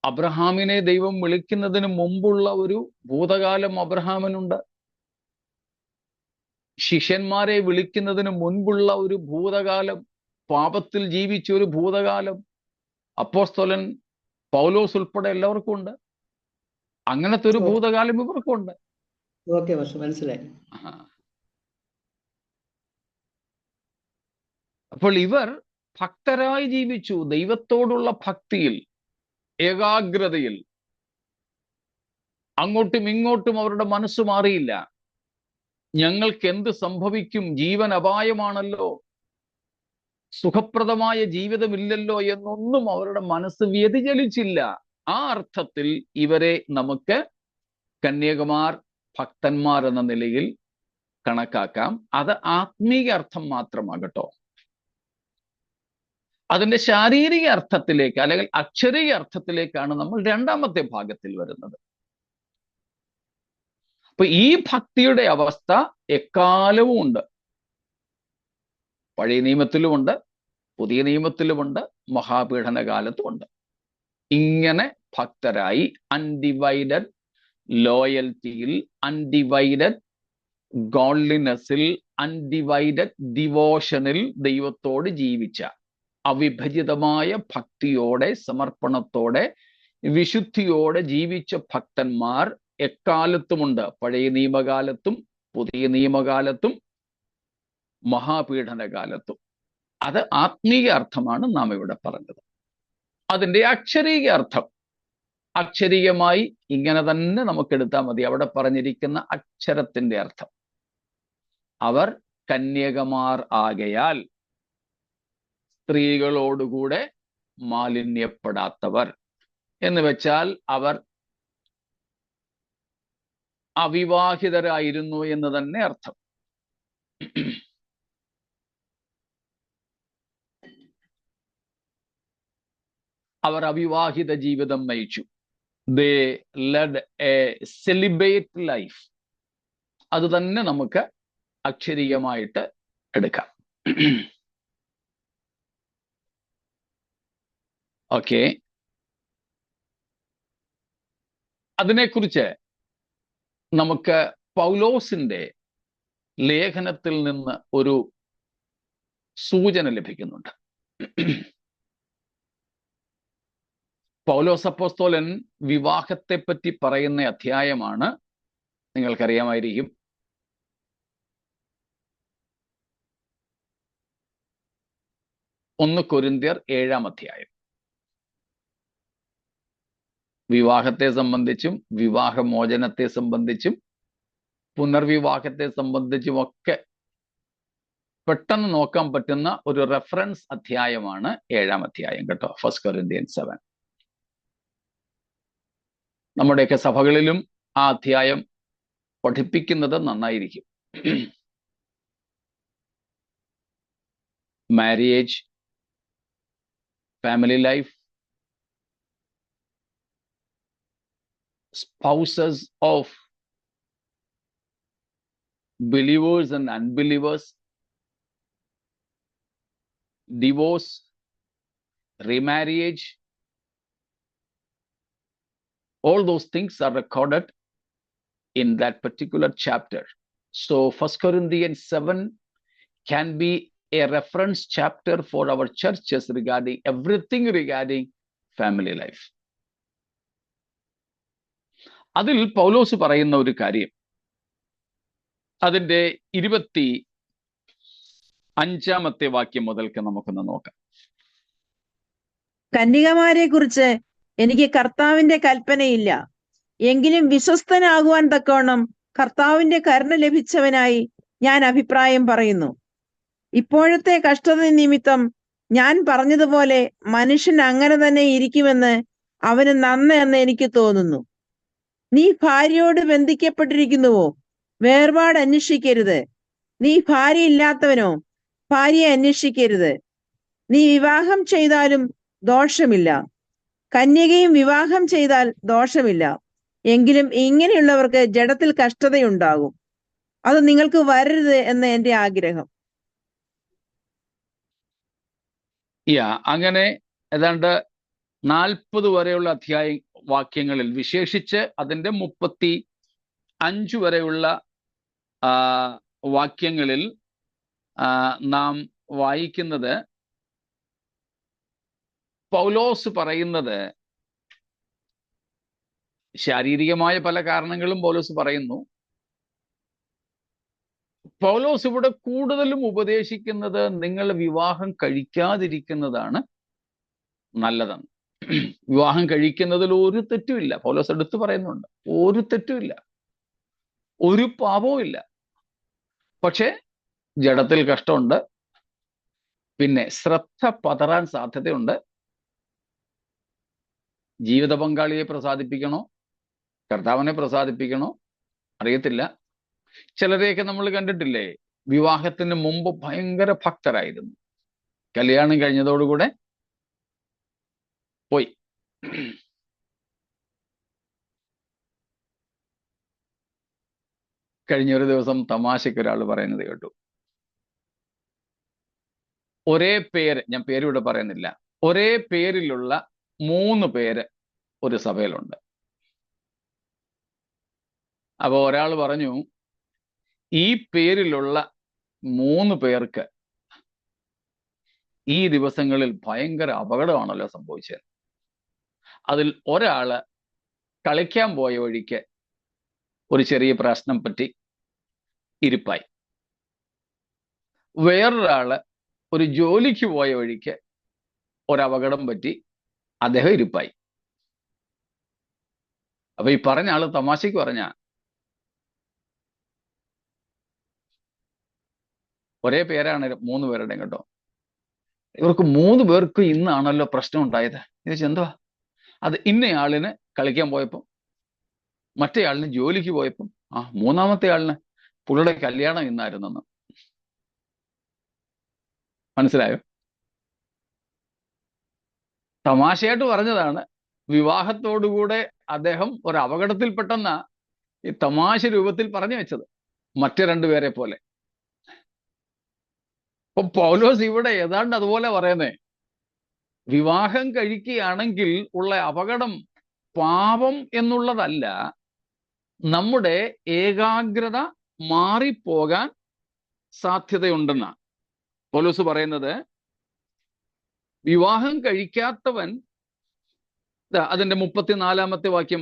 അബ്രഹാമിനെ ദൈവം വിളിക്കുന്നതിന് മുമ്പുള്ള ഒരു ഭൂതകാലം അബ്രഹാമിനുണ്ട്. ശിഷ്യന്മാരെ വിളിക്കുന്നതിന് മുൻപുള്ള ഒരു ഭൂതകാലം, പാപത്തിൽ ജീവിച്ച ഒരു ഭൂതകാലം അപ്പോസ്തലൻ പൗലോസ് ഉൾപ്പെടെ എല്ലാവർക്കും ഉണ്ട്. അങ്ങനത്തെ ഒരു ഭൂതകാലം ഇവർക്കുണ്ട്. മനസ്സിലായി. അപ്പോൾ ഇവർ ഭക്തരായി ജീവിച്ചു. ദൈവത്തോടുള്ള ഭക്തിയിൽ, ഏകാഗ്രതയിൽ. അങ്ങോട്ടും ഇങ്ങോട്ടും അവരുടെ മനസ്സ് മാറിയില്ല. ഞങ്ങൾക്ക് എന്ത് സംഭവിക്കും, ജീവൻ അപായമാണല്ലോ, സുഖപ്രദമായ ജീവിതമില്ലല്ലോ എന്നൊന്നും അവരുടെ മനസ്സ് വ്യതിചലിച്ചില്ല. ആ അർത്ഥത്തിൽ ഇവരെ നമുക്ക് കന്യകമാർ, ഭക്തന്മാർ എന്ന നിലയിൽ കണക്കാക്കാം. അത് ആത്മീയ അർത്ഥം മാത്രമാകട്ടോ. അതിന്റെ ശാരീരിക അർത്ഥത്തിലേക്ക് അല്ലെങ്കിൽ അക്ഷരീയ അർത്ഥത്തിലേക്കാണ് നമ്മൾ രണ്ടാമത്തെ ഭാഗത്തിൽ വരുന്നത്. അപ്പൊ ഈ ഭക്തിയുടെ അവസ്ഥ എക്കാലവും ഉണ്ട്. പഴയ നിയമത്തിലുമുണ്ട്, പുതിയ നിയമത്തിലുമുണ്ട്, മഹാപീഡന കാലത്തുമുണ്ട്. ഇങ്ങനെ ഭക്തരായി അൺഡിവൈഡഡ് ലോയൽറ്റിയിൽ, അൺഡിവൈഡഡ് ഗോഡ്ലിനെസ്സിൽ, അൺഡിവൈഡഡ് ഡിവോഷനിൽ ദൈവത്തോട് ജീവിച്ച, അവിഭജിതമായ ഭക്തിയോടെ, സമർപ്പണത്തോടെ, വിശുദ്ധിയോടെ ജീവിച്ച ഭക്തന്മാർ എക്കാലത്തുമുണ്ട്. പഴയ നിയമകാലത്തും പുതിയ നിയമകാലത്തും മഹാപീഡന കാലത്തും. അത് ആത്മീയ അർത്ഥമാണ് നാം ഇവിടെ പറഞ്ഞത്. അതിൻ്റെ അക്ഷരീയ അർത്ഥം അക്ഷരീയമായി ഇങ്ങനെ തന്നെ നമുക്കെടുത്താൽ മതി. അവിടെ പറഞ്ഞിരിക്കുന്ന അക്ഷരത്തിന്റെ അർത്ഥം, അവർ കന്യകമാർ ആകയാൽ സ്ത്രീകളോടുകൂടെ മാലിന്യപ്പെടാത്തവർ എന്ന് വെച്ചാൽ അവർ അവിവാഹിതരായിരുന്നു എന്ന് തന്നെ അർത്ഥം. അവർ അവിവാഹിത ജീവിതം നയിച്ചു. ദേ ലെഡ് എ സെലിബേറ്റ് ലൈഫ്. അത് തന്നെ നമുക്ക് അക്ഷരീയമായിട്ട് എടുക്കാം. ഓക്കെ. അതിനെക്കുറിച്ച് നമുക്ക് പൗലോസിന്റെ ലേഖനത്തിൽ നിന്ന് ഒരു സൂചന ലഭിക്കുന്നുണ്ട്. പൗലോസ് അപ്പോസ്തലൻ വിവാഹത്തെ പറ്റി പറയുന്ന അധ്യായമാണ്, നിങ്ങൾക്കറിയാമായിരിക്കും. ഒന്ന് കൊരിന്ത്യർ 7-ാം അധ്യായം. വിവാഹത്തെ സംബന്ധിച്ചും വിവാഹമോചനത്തെ സംബന്ധിച്ചും പുനർവിവാഹത്തെ സംബന്ധിച്ചും ഒക്കെ പെട്ടെന്ന് നോക്കാൻ പറ്റുന്ന ഒരു റെഫറൻസ് അധ്യായമാണ് 7-ാം അധ്യായം കേട്ടോ. 1 Corinthians 7. നമ്മുടെയൊക്കെ സഭകളിലും ആ അധ്യായം പഠിപ്പിക്കുന്നത് നന്നായിരിക്കും. Marriage, family life, spouses of believers and unbelievers, divorce, remarriage, all those things are recorded in that particular chapter. So 1 Corinthians 7 can be a reference chapter for our churches regarding everything regarding family life. അതിൽ പൗലോസ് പറയുന്ന ഒരു കാര്യം, അതിന്റെ 25-ാമത്തെ വാക്യം മുതൽക്ക് നമുക്കൊന്ന് നോക്കാം. കന്യകമാരെ കുറിച്ച് എനിക്ക് കർത്താവിന്റെ കൽപ്പനയില്ല, എങ്കിലും വിശ്വസ്തനാകുവാൻ തക്കവണ്ണം കർത്താവിന്റെ കരുണ ലഭിച്ചവനായി ഞാൻ അഭിപ്രായം പറയുന്നു. ഇപ്പോഴത്തെ കഷ്ടത നിമിത്തം ഞാൻ പറഞ്ഞതുപോലെ മനുഷ്യൻ അങ്ങനെ തന്നെ ഇരിക്കുമെന്ന് അവന് നന്നെന്ന് എനിക്ക് തോന്നുന്നു. നീ ഭാര്യയോട് ബന്ധിക്കപ്പെട്ടിരിക്കുന്നുവോ? വേർപാട് അന്വേഷിക്കരുത്. നീ ഭാര്യയില്ലാത്തവനോ? ഭാര്യയെ അന്വേഷിക്കരുത്. നീ വിവാഹം ചെയ്താലും ദോഷമില്ല, കന്യകയും വിവാഹം ചെയ്താൽ ദോഷമില്ല. എങ്കിലും ഇങ്ങനെയുള്ളവർക്ക് ജഡത്തിൽ കഷ്ടതയുണ്ടാകും. അത് നിങ്ങൾക്ക് വരരുത് എന്ന് എന്റെ ആഗ്രഹം. അങ്ങനെ ഏതാണ്ട് 40 വരെയുള്ള വാക്യങ്ങളിൽ, വിശേഷിച്ച് അതിന്റെ 35 വരെയുള്ള വാക്യങ്ങളിൽ നാം വായിക്കുന്നത്, പൗലോസ് പറയുന്നത് ശാരീരികമായ പല കാരണങ്ങളും പൗലോസ് പറയുന്നു. പൗലോസ് ഇവിടെ കൂടുതലും ഉപദേശിക്കുന്നത് നിങ്ങൾ വിവാഹം കഴിക്കാതിരിക്കുന്നതാണ് നല്ലതെന്ന്. വിവാഹം കഴിക്കുന്നതിൽ ഒരു തെറ്റുമില്ല, പൗലോസ് എടുത്തു പറയുന്നുണ്ട്. ഒരു തെറ്റുമില്ല, ഒരു പാപവും ഇല്ല. പക്ഷെ ജഡത്തിൽ കഷ്ടമുണ്ട്, പിന്നെ ശ്രദ്ധ പതറാൻ സാധ്യതയുണ്ട്. ജീവിത പങ്കാളിയെ പ്രസാദിപ്പിക്കണോ കർത്താവിനെ പ്രസാദിപ്പിക്കണോ അറിയത്തില്ല. ചിലരെയൊക്കെ നമ്മൾ കണ്ടിട്ടില്ലേ, വിവാഹത്തിന് മുമ്പ് ഭയങ്കര ഭക്തരായിരുന്നു, കല്യാണം കഴിഞ്ഞതോടുകൂടെ പോയി. കഴിഞ്ഞ ഒരു ദിവസം തമാശയ്ക്ക് ഒരാൾ പറയുന്നത് കേട്ടു. ഒരേ പേര്, ഞാൻ പേരിവിടെ പറയുന്നില്ല, ഒരേ പേരിലുള്ള 3 പേര് ഒരു സഭയിലുണ്ട്. അപ്പൊ ഒരാൾ പറഞ്ഞു, ഈ പേരിലുള്ള 3 പേർക്ക് ഈ ദിവസങ്ങളിൽ ഭയങ്കര അപകടമാണല്ലോ സംഭവിച്ചത്. അതിൽ ഒരാള് കളിക്കാൻ പോയ വഴിക്ക് ഒരു ചെറിയ പ്രശ്നം പറ്റി ഇരിപ്പായി. വേറൊരാള് ഒരു ജോലിക്ക് പോയ വഴിക്ക് ഒരപകടം പറ്റി അദ്ദേഹം ഇരിപ്പായി. അപ്പൊ ഈ പറഞ്ഞ ആള് തമാശക്ക് പറഞ്ഞ, ഒരേ പേരാണ് 3 പേരുടെയും കേട്ടോ. ഇവർക്ക് 3 പേർക്ക് ഇന്നാണല്ലോ പ്രശ്നം ഉണ്ടായത്. ഇത് എന്തുവാ? അത് ഇന്നയാളിന് കളിക്കാൻ പോയപ്പം, മറ്റേ ആളിന് ജോലിക്ക് പോയപ്പം, മൂന്നാമത്തെ ആളിന് പുള്ളിയുടെ കല്യാണം ഇന്നായിരുന്നെന്ന്. മനസ്സിലായോ? തമാശയായിട്ട് പറഞ്ഞതാണ്. വിവാഹത്തോടുകൂടെ അദ്ദേഹം ഒരു അപകടത്തിൽപ്പെട്ടെന്ന ഈ തമാശ രൂപത്തിൽ പറഞ്ഞു വെച്ചത്, മറ്റു 2 പേരെ പോലെ. അപ്പൊ പൗലോസ് ഇവിടെ ഏതാണ്ട് അതുപോലെ പറയുന്നേ, വിവാഹം കഴിക്കുകയാണെങ്കിൽ ഉള്ള അപകടം പാപം എന്നുള്ളതല്ല, നമ്മുടെ ഏകാഗ്രത മാറിപ്പോകാൻ സാധ്യതയുണ്ടെന്നാണ് പൗലോസ് പറയുന്നത്. വിവാഹം കഴിക്കാത്തവൻ, അതിന്റെ 34-ാമത്തെ വാക്യം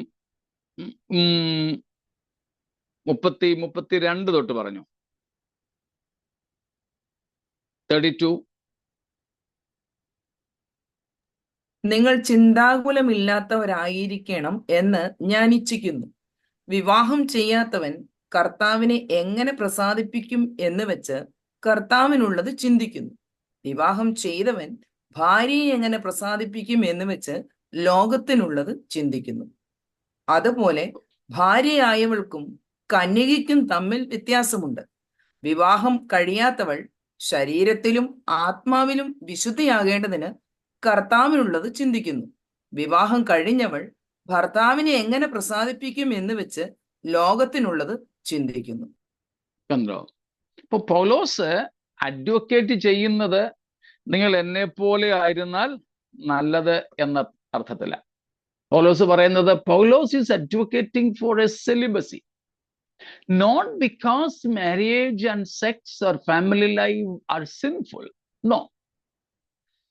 32 തൊട്ട് പറഞ്ഞു. 32. നിങ്ങൾ ചിന്താകുലമില്ലാത്തവരായിരിക്കണം എന്ന് ഞാൻ ഇച്ഛിക്കുന്നു. വിവാഹം ചെയ്യാത്തവൻ കർത്താവിനെ എങ്ങനെ പ്രസാദിപ്പിക്കും എന്ന് വെച്ച് കർത്താവിനുള്ളത് ചിന്തിക്കുന്നു. വിവാഹം ചെയ്തവൻ ഭാര്യയെ എങ്ങനെ പ്രസാദിപ്പിക്കും എന്ന് വെച്ച് ലോകത്തിനുള്ളത് ചിന്തിക്കുന്നു. അതുപോലെ ഭാര്യയായവൾക്കും കന്യകയ്ക്കും തമ്മിൽ വ്യത്യാസമുണ്ട്. വിവാഹം കഴിയാത്തവൾ ശരീരത്തിലും ആത്മാവിലും വിശുദ്ധിയാകേണ്ടതിന് കർത്താവിനുള്ളത് ചിന്തിക്കുന്നു. വിവാഹം കഴിഞ്ഞവൾ ഭർത്താവിനെ എങ്ങനെ പ്രസാദിപ്പിക്കും എന്ന് വെച്ച് ലോകത്തിനുള്ളത് ചിന്തിക്കുന്നു. കണ്ടോ? ഇപ്പൊ പൗലോസ് അഡ്വക്കേറ്റ് ചെയ്യുന്നത് നിങ്ങൾ എന്നെ പോലെ ആയിരുന്നാൽ നല്ലത് എന്ന അർത്ഥത്തില. പൗലോസ് പറയുന്നത് Paulos is advocating for a celibacy, not because marriage and sex or family life are sinful. No,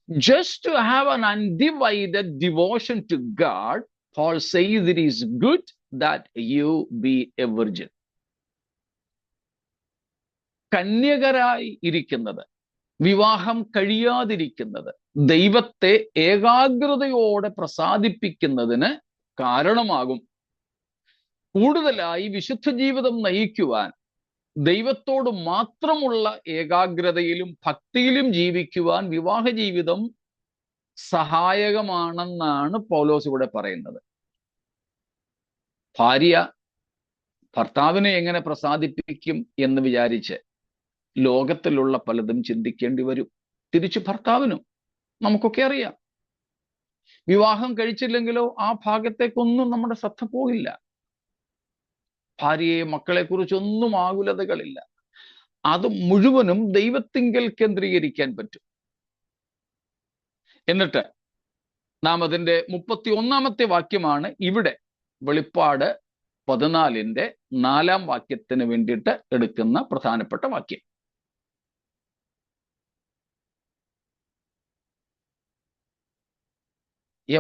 just to have an undivided devotion to God. Paul says it is good that you be a virgin. കന്യകരായി ഇരിക്കുന്നത്, വിവാഹം കഴിയാതിരിക്കുന്നത് ദൈവത്തെ ഏകാഗ്രതയോടെ പ്രസാദിപ്പിക്കുന്നതിന് കാരണമാകും. കൂടുതലായി വിശുദ്ധ ജീവിതം നയിക്കുവാൻ, ദൈവത്തോട് മാത്രമുള്ള ഏകാഗ്രതയിലും ഭക്തിയിലും ജീവിക്കുവാൻ വിവാഹ ജീവിതം സഹായകമാണെന്നാണ് പൗലോസ് ഇവിടെ പറയുന്നത്. ഭാര്യ ഭർത്താവിനെ എങ്ങനെ പ്രസാദിപ്പിക്കും എന്ന് വിചാരിച്ച് ലോകത്തിലുള്ള പലതും ചിന്തിക്കേണ്ടി വരും. തിരിച്ചു ഭർത്താവിനും നമുക്കൊക്കെ അറിയാം, വിവാഹം കഴിച്ചില്ലെങ്കിലോ ആ ഭാഗത്തേക്കൊന്നും നമ്മുടെ ശ്രദ്ധ പോകില്ല. ഭാര്യയെ മക്കളെ കുറിച്ചൊന്നും ആകുലതകളില്ല. അത് മുഴുവനും ദൈവത്തിങ്കൽ കേന്ദ്രീകരിക്കാൻ പറ്റും. എന്നിട്ട് നാം അതിൻ്റെ 31 വാക്യമാണ് ഇവിടെ വെളിപ്പാട് 14 വാക്യത്തിന് വേണ്ടിയിട്ട് എടുക്കുന്ന പ്രധാനപ്പെട്ട വാക്യം.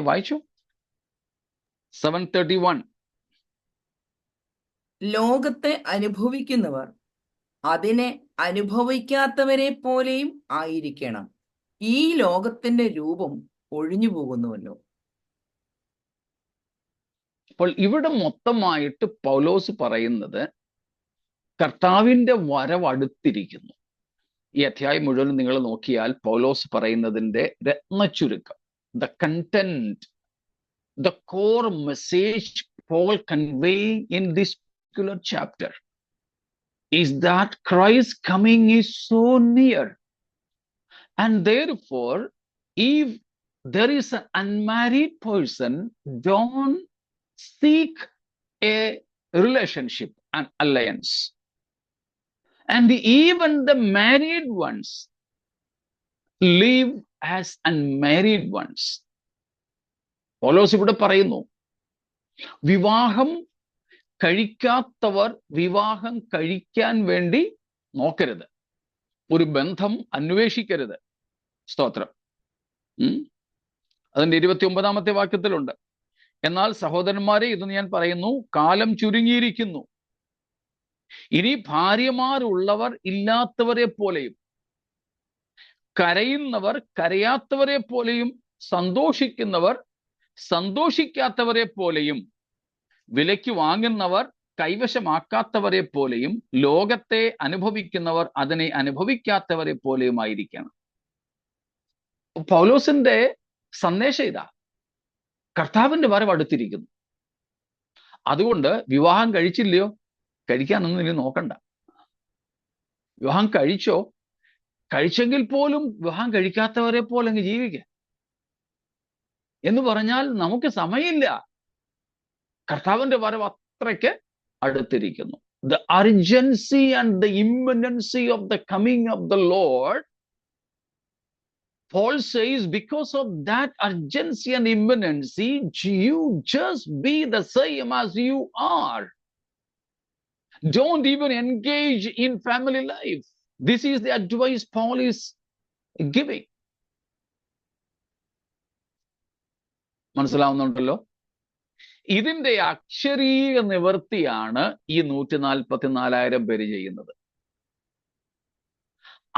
വായിച്ചു. 7:31. ലോകത്തെ അനുഭവിക്കുന്നവർ അതിനെ അനുഭവിക്കാത്തവരെ പോലെയും ആയിരിക്കണം. ഈ ലോകത്തിന്റെ രൂപം ഒഴിഞ്ഞു പോകുന്നുവല്ലോ. അപ്പോൾ ഇവിടെ മൊത്തമായിട്ട് പൗലോസ് പറയുന്നത് കർത്താവിൻ്റെ വരവ് അടുത്തിരിക്കുന്നു. ഈ അധ്യായം മുഴുവൻ നിങ്ങൾ നോക്കിയാൽ പൗലോസ് പറയുന്നതിൻ്റെ രത്നച്ചുരുക്കം, the content, the core message Paul conveying in this particular chapter is that Christ's coming is so near, and therefore if there is an unmarried person, don't seek a relationship, an alliance, and even the married ones live as unmarried ones. പൗലോസ് ഇവിടെ പറയുന്നു, വിവാഹം കഴിക്കാത്തവർ വിവാഹം കഴിക്കാൻ വേണ്ടി നോക്കരുത്, ഒരു ബന്ധം അന്വേഷിക്കരുത്. സ്തോത്രം. അതിന്റെ 29 വാക്യത്തിലുണ്ട്, എന്നാൽ സഹോദരന്മാരെ ഇത് ഞാൻ പറയുന്നു, കാലം ചുരുങ്ങിയിരിക്കുന്നു. ഇനി ഭാര്യമാരുള്ളവർ ഇല്ലാത്തവരെ പോലെയും കരയുന്നവർ കരയാത്തവരെ പോലെയും സന്തോഷിക്കുന്നവർ സന്തോഷിക്കാത്തവരെ പോലെയും വിലയ്ക്ക് വാങ്ങുന്നവർ കൈവശമാക്കാത്തവരെ പോലെയും ലോകത്തെ അനുഭവിക്കുന്നവർ അതിനെ അനുഭവിക്കാത്തവരെ പോലെയും ആയിരിക്കണം. പൗലോസിന്റെ സന്ദേശം ഇതാ, കർത്താവിന്റെ വരവ് അടുത്തിരിക്കുന്നു. അതുകൊണ്ട് വിവാഹം കഴിച്ചില്ലയോ, കഴിക്കാനൊന്നും ഇനി നോക്കണ്ട. വിവാഹം കഴിച്ചോ, കഴിച്ചെങ്കിൽ പോലും വിവാഹം കഴിക്കാത്തവരെ പോലെ അങ്ങ് ജീവിക്കുക എന്ന് പറഞ്ഞാൽ നമുക്ക് സമയമില്ല. കർത്താവിന്റെ വരവ് അത്രയ്ക്ക് അടുത്തിരിക്കുന്നു. The urgency and the imminency of the coming of the Lord, Paul says, because of that urgency and imminency, you just be the same as you are. Don't even engage in family life. This is the advice Paul is giving. മനസ്സിലാവുന്നുണ്ടല്ലോ? ഇതിന്റെ അക്ഷരീയ നിവൃത്തിയാണ് ഈ 144,000 പേര് ചെയ്യുന്നത്.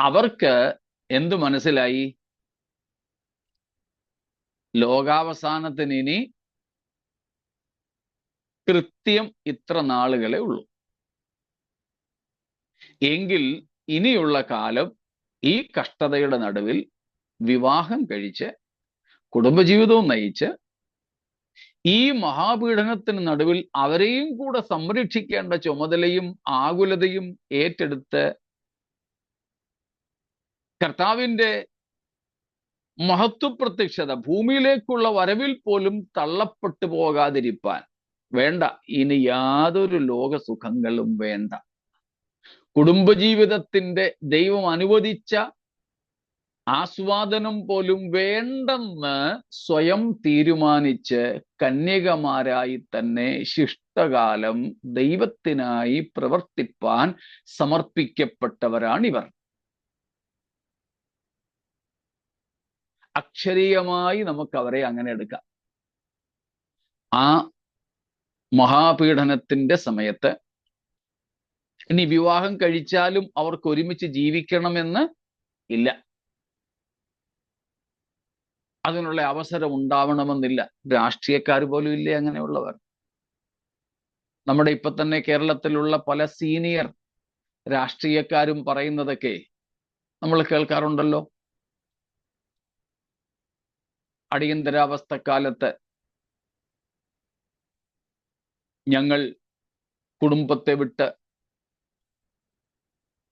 അവർക്ക് എന്ത് മനസ്സിലായി? ലോകാവസാനത്തിന് ഇനി കൃത്യം ഇത്ര നാളുകളെ ഉള്ളൂ. എങ്കിൽ ഇനിയുള്ള കാലം ഈ കഷ്ടതയുടെ നടുവിൽ വിവാഹം കഴിച്ച് കുടുംബജീവിതവും നയിച്ച് ഈ മഹാപീഡനത്തിന് നടുവിൽ അവരെയും കൂടെ സംരക്ഷിക്കേണ്ട ചുമതലയും ആകുലതയും ഏറ്റെടുത്ത് കർത്താവിന്റെ മഹത്വപ്രത്യക്ഷത ഭൂമിയിലേക്കുള്ള വരവിൽ പോലും തള്ളപ്പെട്ടു പോകാതിരിപ്പാൻ വേണ്ട ഇനി യാതൊരു ലോകസുഖങ്ങളും വേണ്ട, കുടുംബജീവിതത്തിന്റെ ദൈവം അനുവദിച്ച ആസ്വാദനം പോലും വേണ്ടെന്ന് സ്വയം തീരുമാനിച്ച് കന്യകമാരായി തന്നെ ശിഷ്ടകാലം ദൈവത്തിനായി പ്രവർത്തിപ്പാൻ സമർപ്പിക്കപ്പെട്ടവരാണിവർ. അക്ഷരീയമായി നമുക്ക് അവരെ അങ്ങനെ എടുക്കാം. ആ മഹാപീഡനത്തിന്റെ സമയത്ത് ഇനി വിവാഹം കഴിച്ചാലും അവർക്ക് ഒരുമിച്ച് ജീവിക്കണമെന്ന് ഇല്ല, അതിനുള്ള അവസരം ഉണ്ടാവണമെന്നില്ല. രാഷ്ട്രീയക്കാർ പോലും ഇല്ലേ അങ്ങനെയുള്ളവർ. നമ്മുടെ ഇപ്പൊ തന്നെ കേരളത്തിലുള്ള പല സീനിയർ രാഷ്ട്രീയക്കാരും പറയുന്നതൊക്കെ നമ്മൾ കേൾക്കാറുണ്ടല്ലോ. അടിയന്തരാവസ്ഥക്കാലത്ത് ഞങ്ങൾ കുടുംബത്തെ വിട്ട്,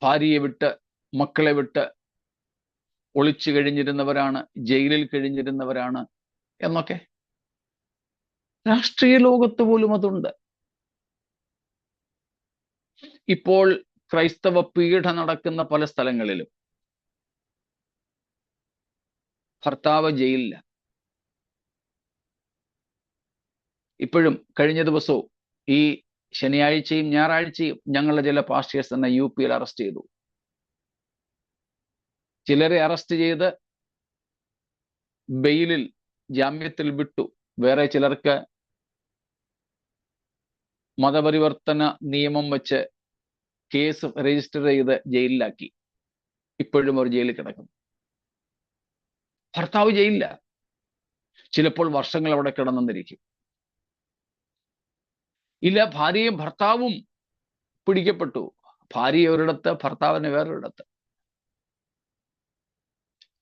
ഭാര്യയെ വിട്ട്, മക്കളെ വിട്ട് ഒളിച്ചു കഴിഞ്ഞിരുന്നവരാണ്, ജയിലിൽ കഴിഞ്ഞിരുന്നവരാണ് എന്നൊക്കെ. രാഷ്ട്രീയ ലോകത്ത് പോലും അതുണ്ട്. ഇപ്പോൾ ക്രൈസ്തവ പീഡ നടക്കുന്ന പല സ്ഥലങ്ങളിലും ഭർത്താവ് ജയിലില്ല. ഇപ്പോഴും കഴിഞ്ഞ ദിവസവും ഈ ശനിയാഴ്ചയും ഞായറാഴ്ചയും ഞങ്ങളുടെ ചില പാസ്റ്റേഴ്സ് തന്നെ UP-യിൽ അറസ്റ്റ് ചെയ്തു. ചിലരെ അറസ്റ്റ് ചെയ്ത് ബെയിലിൽ ജാമ്യത്തിൽ വിട്ടു. വേറെ ചിലർക്ക് മതപരിവർത്തന നിയമം വെച്ച് കേസ് രജിസ്റ്റർ ചെയ്ത് ജയിലിലാക്കി. ഇപ്പോഴും അവർ ജയിലിൽ കിടക്കും. ഭർത്താവ് ജയിലില്ല, ചിലപ്പോൾ വർഷങ്ങൾ അവിടെ കിടന്നിരിക്കും. ഇല്ല, ഭാര്യയും ഭർത്താവും പിടിക്കപ്പെട്ടു. ഭാര്യ ഒരിടത്ത്, ഭർത്താവിന് വേറൊരിടത്ത്.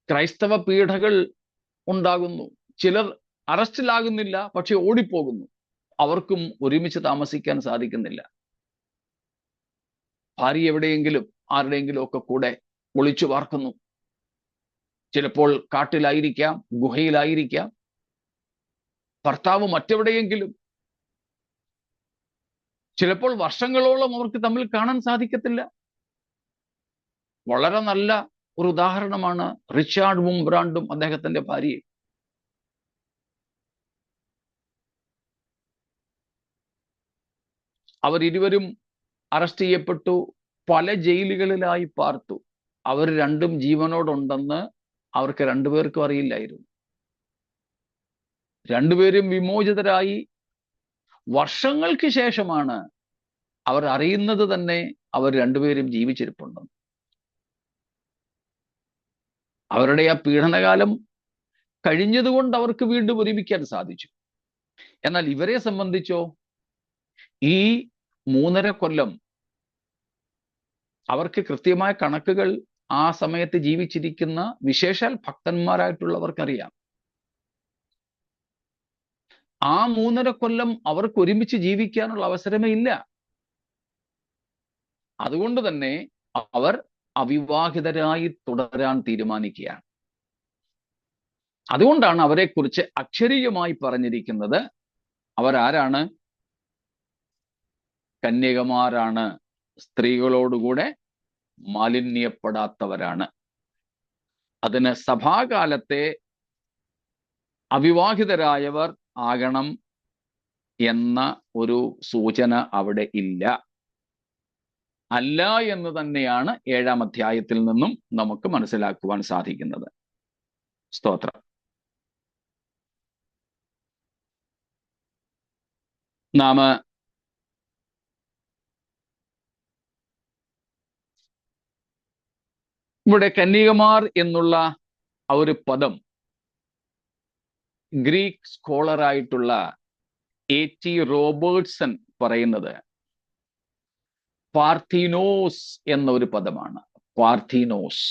ക്രൈസ്തവ പീഡകൾ ഉണ്ടാകുന്നു. ചിലർ അറസ്റ്റിലാകുന്നില്ല, പക്ഷെ ഓടിപ്പോകുന്നു. അവർക്കും ഒരുമിച്ച് താമസിക്കാൻ സാധിക്കുന്നില്ല. ഭാര്യ എവിടെയെങ്കിലും ആരുടെയെങ്കിലും ഒക്കെ കൂടെ ഒളിച്ചു പാർക്കുന്നു. ചിലപ്പോൾ കാട്ടിലായിരിക്കാം, ഗുഹയിലായിരിക്കാം. ഭർത്താവ് മറ്റെവിടെയെങ്കിലും. ചിലപ്പോൾ വർഷങ്ങളോളം അവർക്ക് തമ്മിൽ കാണാൻ സാധിക്കത്തില്ല. വളരെ നല്ല ഒരു ഉദാഹരണമാണ് റിച്ചാർഡ് വുംബ്രാണ്ടും അദ്ദേഹത്തിന്റെ ഭാര്യയും. അവരിരുവരും അറസ്റ്റ് ചെയ്യപ്പെട്ടു, പല ജയിലുകളിലായി പാർത്തു. അവർ രണ്ടും ജീവനോടുണ്ടെന്ന് അവർക്ക് രണ്ടുപേർക്കും അറിയില്ലായിരുന്നു. രണ്ടുപേരും വിമോചിതരായി വർഷങ്ങൾക്ക് ശേഷമാണ് അവർ അറിയുന്നത് തന്നെ അവർ രണ്ടുപേരും ജീവിച്ചിരിപ്പുണ്ടെന്ന്. അവരുടെ ആ പീഡനകാലം കഴിഞ്ഞതുകൊണ്ട് അവർക്ക് വീണ്ടും ഒരുമിക്കാൻ സാധിച്ചു. എന്നാൽ ഇവരെ സംബന്ധിച്ചോ ഈ 3.5 കൊല്ലം അവർക്ക് കൃത്യമായ കണക്കുകൾ ആ സമയത്ത് ജീവിച്ചിരിക്കുന്ന വിശേഷാൽ ഭക്തന്മാരായിട്ടുള്ളവർക്കറിയാം. ആ 3.5 കൊല്ലം അവർക്ക് ഒരുമിച്ച് ജീവിക്കാനുള്ള അവസരമേ ഇല്ല. അതുകൊണ്ട് തന്നെ അവർ അവിവാഹിതരായി തുടരാൻ തീരുമാനിക്കുകയാണ്. അതുകൊണ്ടാണ് അവരെക്കുറിച്ച് അക്ഷരീയമായി പറഞ്ഞിരിക്കുന്നത് അവരാരാണ്? കന്യകമാരാണ്, സ്ത്രീകളോടുകൂടെ മാലിന്യപ്പെടാത്തവരാണ്. അതിന് സഭാകാലത്തെ അവിവാഹിതരായവർ ആകണം എന്ന ഒരു സൂചന അവിടെ ഇല്ല. അല്ല എന്ന് തന്നെയാണ് 7-ാം അധ്യായത്തിൽ നിന്നും നമുക്ക് മനസ്സിലാക്കുവാൻ സാധിക്കുന്നത്. സ്തോത്രം. നാം ഇവിടെ കന്യകമാർ എന്നുള്ള ആ ഒരു പദം ഗ്രീക്ക് സ്കോളറായിട്ടുള്ള A.T. റോബർട്ട്സൺ പറയുന്നത് പാർത്തീനോസ് എന്ന ഒരു പദമാണ്. പാർത്തീനോസ്,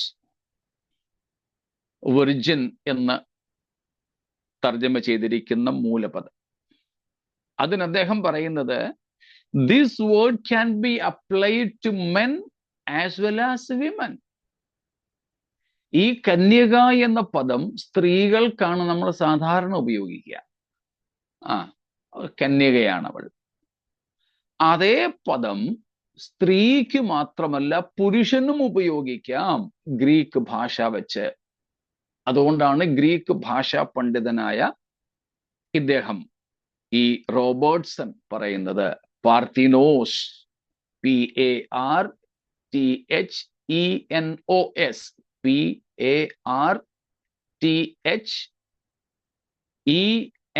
വെർജിൻ എന്ന് തർജ്ജമ ചെയ്തിരിക്കുന്ന മൂലപദം. അതിന് അദ്ദേഹം പറയുന്നത്, this word can be applied to men as well as women. ഈ കന്യക എന്ന പദം സ്ത്രീകൾക്കാണ് നമ്മൾ സാധാരണ ഉപയോഗിക്കുക. കന്യകയാണവൾ. അതേ പദം സ്ത്രീക്ക് മാത്രമല്ല പുരുഷനും ഉപയോഗിക്കാം ഗ്രീക്ക് ഭാഷ വെച്ച്. അതുകൊണ്ടാണ് ഗ്രീക്ക് ഭാഷാ പണ്ഡിതനായ ഇദ്ദേഹം, ഈ റോബർട്ട്സൺ, പറയുന്നത് പാർത്തിനോസ്, PARTHENOS,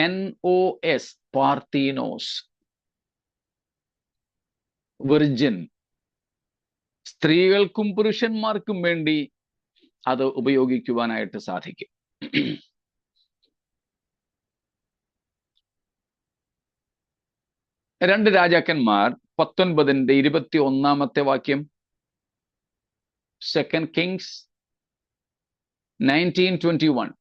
PARTHENOS, പാർത്തിനോസ്, വിർജിൻ. സ്ത്രീകൾക്കും പുരുഷന്മാർക്കും വേണ്ടി അത് ഉപയോഗിക്കുവാനായിട്ട് സാധിക്കും. 2 രാജാക്കന്മാർ 19:21 വാക്യം. 2 Kings 19:21.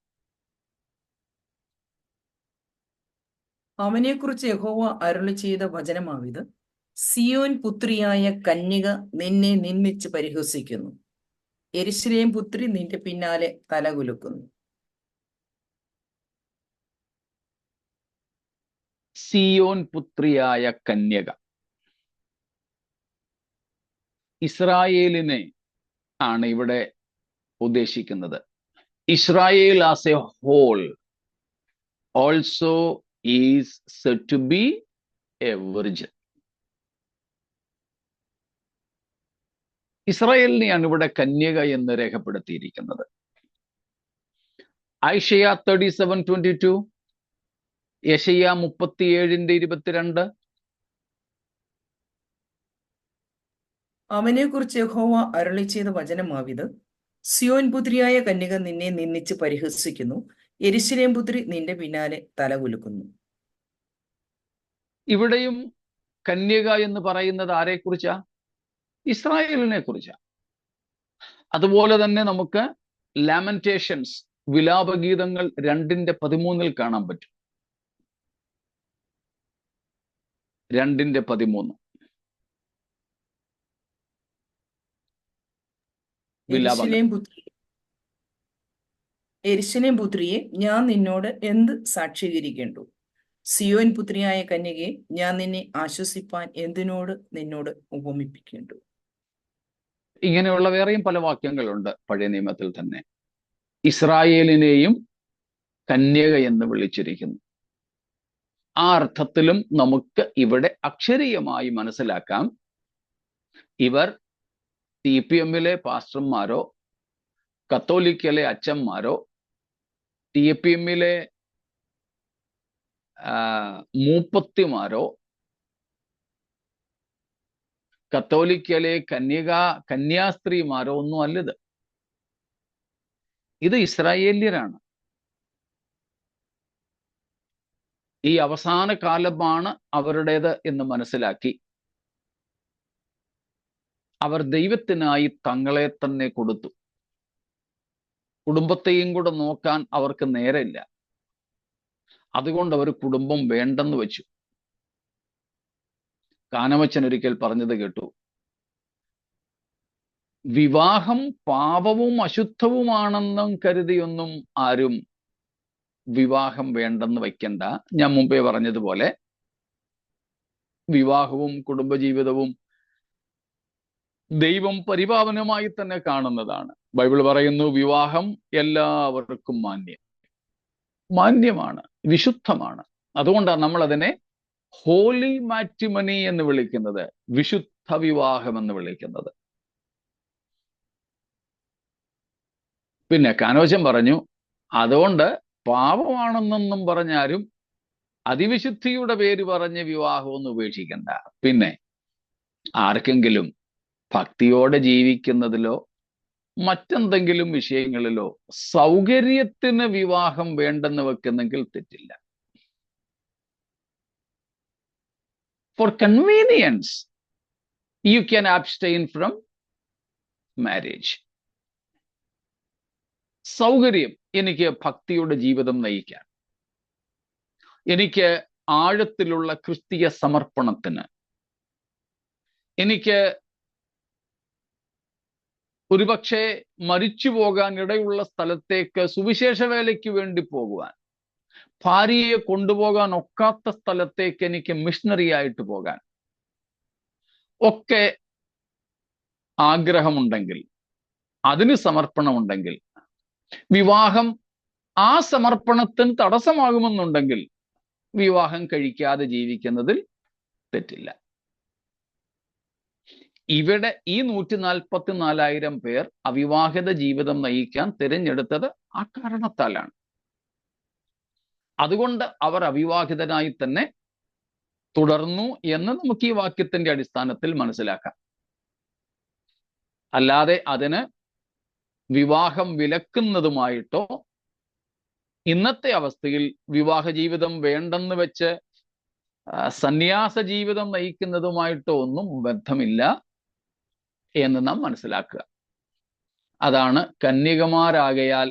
അവനെക്കുറിച്ച് യഹോവ അരുളി ചെയ്ത വചനമാവിത്: സിയോൻ പുത്രിയായ കന്യക നിന്നെ നിന്ദിച്ച് പരിഹസിക്കുന്നു, യെരൂശലേം പുത്രി നിന്റെ പിന്നാലെ തലകുലുക്കുന്നു. സിയോൻ പുത്രിയായ കന്യക ഇസ്രായേലിനെ ആണ് ഇവിടെ ഉദ്ദേശിക്കുന്നത്. Israel as a whole also is said to be a virgin. ഇസ്രായേലിനെയാണ് ഇവിടെ കന്യക എന്ന് രേഖപ്പെടുത്തിയിരിക്കുന്നത്. ഐഷയ 37:22, യെശയ്യ 37:22. അവനെക്കുറിച്ച് യഹോവ അരുളി ചെയ്ത വചനമാവിത്: സിയോൻ പുത്രിയായ കന്യക നിന്നെ നിന്ദിച്ച് പരിഹസിക്കുന്നു, യെരൂശലേം പുത്രി നിന്റെ പിന്നാലെ തലകുലുക്കുന്നു. ഇവിടെയും കന്യക എന്ന് പറയുന്നത് ആരെക്കുറിച്ചാ? ഇസ്രായേലിനെ കുറിച്ചാ. അതുപോലെ തന്നെ നമുക്ക് ലാമന്റേഷൻസ്, വിലാപഗീതങ്ങൾ 2:13 കാണാൻ പറ്റും. 2:13 യെരൂശലേം പുത്രിയെ ഞാൻ നിന്നോട് എന്ത് സാക്ഷീകരിക്കേണ്ടു? സിയോൻ പുത്രിയായ കന്യകയെ ഞാൻ നിന്നെ ആശ്വസിപ്പാൻ എന്തിനോട് നിന്നോട് ഉപമിപ്പിക്കേണ്ടു? ഇങ്ങനെയുള്ള വേറെയും പല വാക്യങ്ങളുണ്ട് പഴയ നിയമത്തിൽ തന്നെ. ഇസ്രായേലിനെയും കന്യക എന്ന് വിളിച്ചിരിക്കുന്നു. ആ അർത്ഥത്തിലും നമുക്ക് ഇവിടെ അക്ഷരീയമായി മനസ്സിലാക്കാം, ഇവർ TPM-ലെ പാസ്റ്റർമാരോ കത്തോലിക്കയിലെ അച്ഛന്മാരോ TPM-ലെ മൂപ്പത്തിമാരോ കത്തോലിക്കയിലെ കന്യാസ്ത്രീമാരോ ഒന്നും അല്ലത്. ഇത് ഇസ്രായേല്യരാണ്. ഈ അവസാന കാലമാണ് അവരുടേത് എന്ന് മനസ്സിലാക്കി അവർ ദൈവത്തിനായി തങ്ങളെ തന്നെ കൊടുത്തു. കുടുംബത്തെയും കൂടെ നോക്കാൻ അവർക്ക് നേരമില്ല. അതുകൊണ്ട് അവർ കുടുംബം വേണ്ടെന്ന് വെച്ചു. കാനമച്ചൻ ഒരിക്കൽ പറഞ്ഞത് കേട്ടു, വിവാഹം പാപവും അശുദ്ധവുമാണെന്നും കരുതിയൊന്നും ആരും വിവാഹം വേണ്ടെന്ന് വയ്ക്കണ്ട. ഞാൻ മുമ്പേ പറഞ്ഞതുപോലെ വിവാഹവും കുടുംബജീവിതവും ദൈവം പരിപാവനമായി തന്നെ കാണുന്നതാണ്. ബൈബിൾ പറയുന്നു, വിവാഹം എല്ലാവർക്കും മാന്യമാണ്, വിശുദ്ധമാണ്. അതുകൊണ്ടാണ് നമ്മൾ അതിനെ ഹോളി മാട്രിമണി എന്ന് വിളിക്കുന്നത്, വിശുദ്ധ വിവാഹം എന്ന് വിളിക്കുന്നത്. പിന്നെ കാനോച്ചൻ പറഞ്ഞു, അതുകൊണ്ട് പാപമാണെന്നൊന്നും പറഞ്ഞാലും അതിവിശുദ്ധിയുടെ പേര് പറഞ്ഞ് വിവാഹമൊന്നും ഉപേക്ഷിക്കണ്ട. പിന്നെ ആർക്കെങ്കിലും ഭക്തിയോടെ ജീവിക്കുന്നതിലോ മറ്റെന്തെങ്കിലും വിഷയങ്ങളിലോ സൗകര്യത്തിന് വിവാഹം വേണ്ടെന്ന് വെക്കുന്നെങ്കിൽ തെറ്റില്ല. For convenience you can abstain from marriage. സൗകര്യം, എനിക്ക് ഭക്തിയുടെ ജീവിതം നയിക്കാൻ, എനിക്ക് ആഴത്തിലുള്ള ക്രിസ്തീയ സമർപ്പണത്തിന് എനിക്ക് ഒരുപക്ഷെ മരിച്ചു പോകാൻ ഇടയുള്ള സ്ഥലത്തേക്ക് സുവിശേഷ വേലയ്ക്ക് വേണ്ടി പോകുവാൻ, ഭാര്യയെ കൊണ്ടുപോകാൻ ഒക്കാത്ത സ്ഥലത്തേക്ക് എനിക്ക് മിഷണറി ആയിട്ട് പോകാൻ ഒക്കെ ആഗ്രഹമുണ്ടെങ്കിൽ, അതിന് സമർപ്പണമുണ്ടെങ്കിൽ, വിവാഹം ആ സമർപ്പണത്തിന് തടസ്സമാകുമെന്നുണ്ടെങ്കിൽ വിവാഹം കഴിക്കാതെ ജീവിക്കുന്നതിൽ തെറ്റില്ല. ഇവിടെ ഈ 144,000 പേർ അവിവാഹിത ജീവിതം നയിക്കാൻ തിരഞ്ഞെടുത്തത് ആ കാരണത്താലാണ്. അതുകൊണ്ട് അവർ അവിവാഹിതനായി തന്നെ തുടർന്നു എന്ന് നമുക്ക് ഈ വാക്യത്തിന്റെ അടിസ്ഥാനത്തിൽ മനസ്സിലാക്കാം. അല്ലാതെ അതിന് വിവാഹം വിലക്കുന്നതുമായിട്ടോ ഇന്നത്തെ അവസ്ഥയിൽ വിവാഹ ജീവിതം വേണ്ടെന്ന് വെച്ച് സന്യാസ ജീവിതം നയിക്കുന്നതുമായിട്ടോ ഒന്നും ബന്ധമില്ല എന്ന് നാം മനസ്സിലാക്കുക. അതാണ് കന്യകമാരാകയാൽ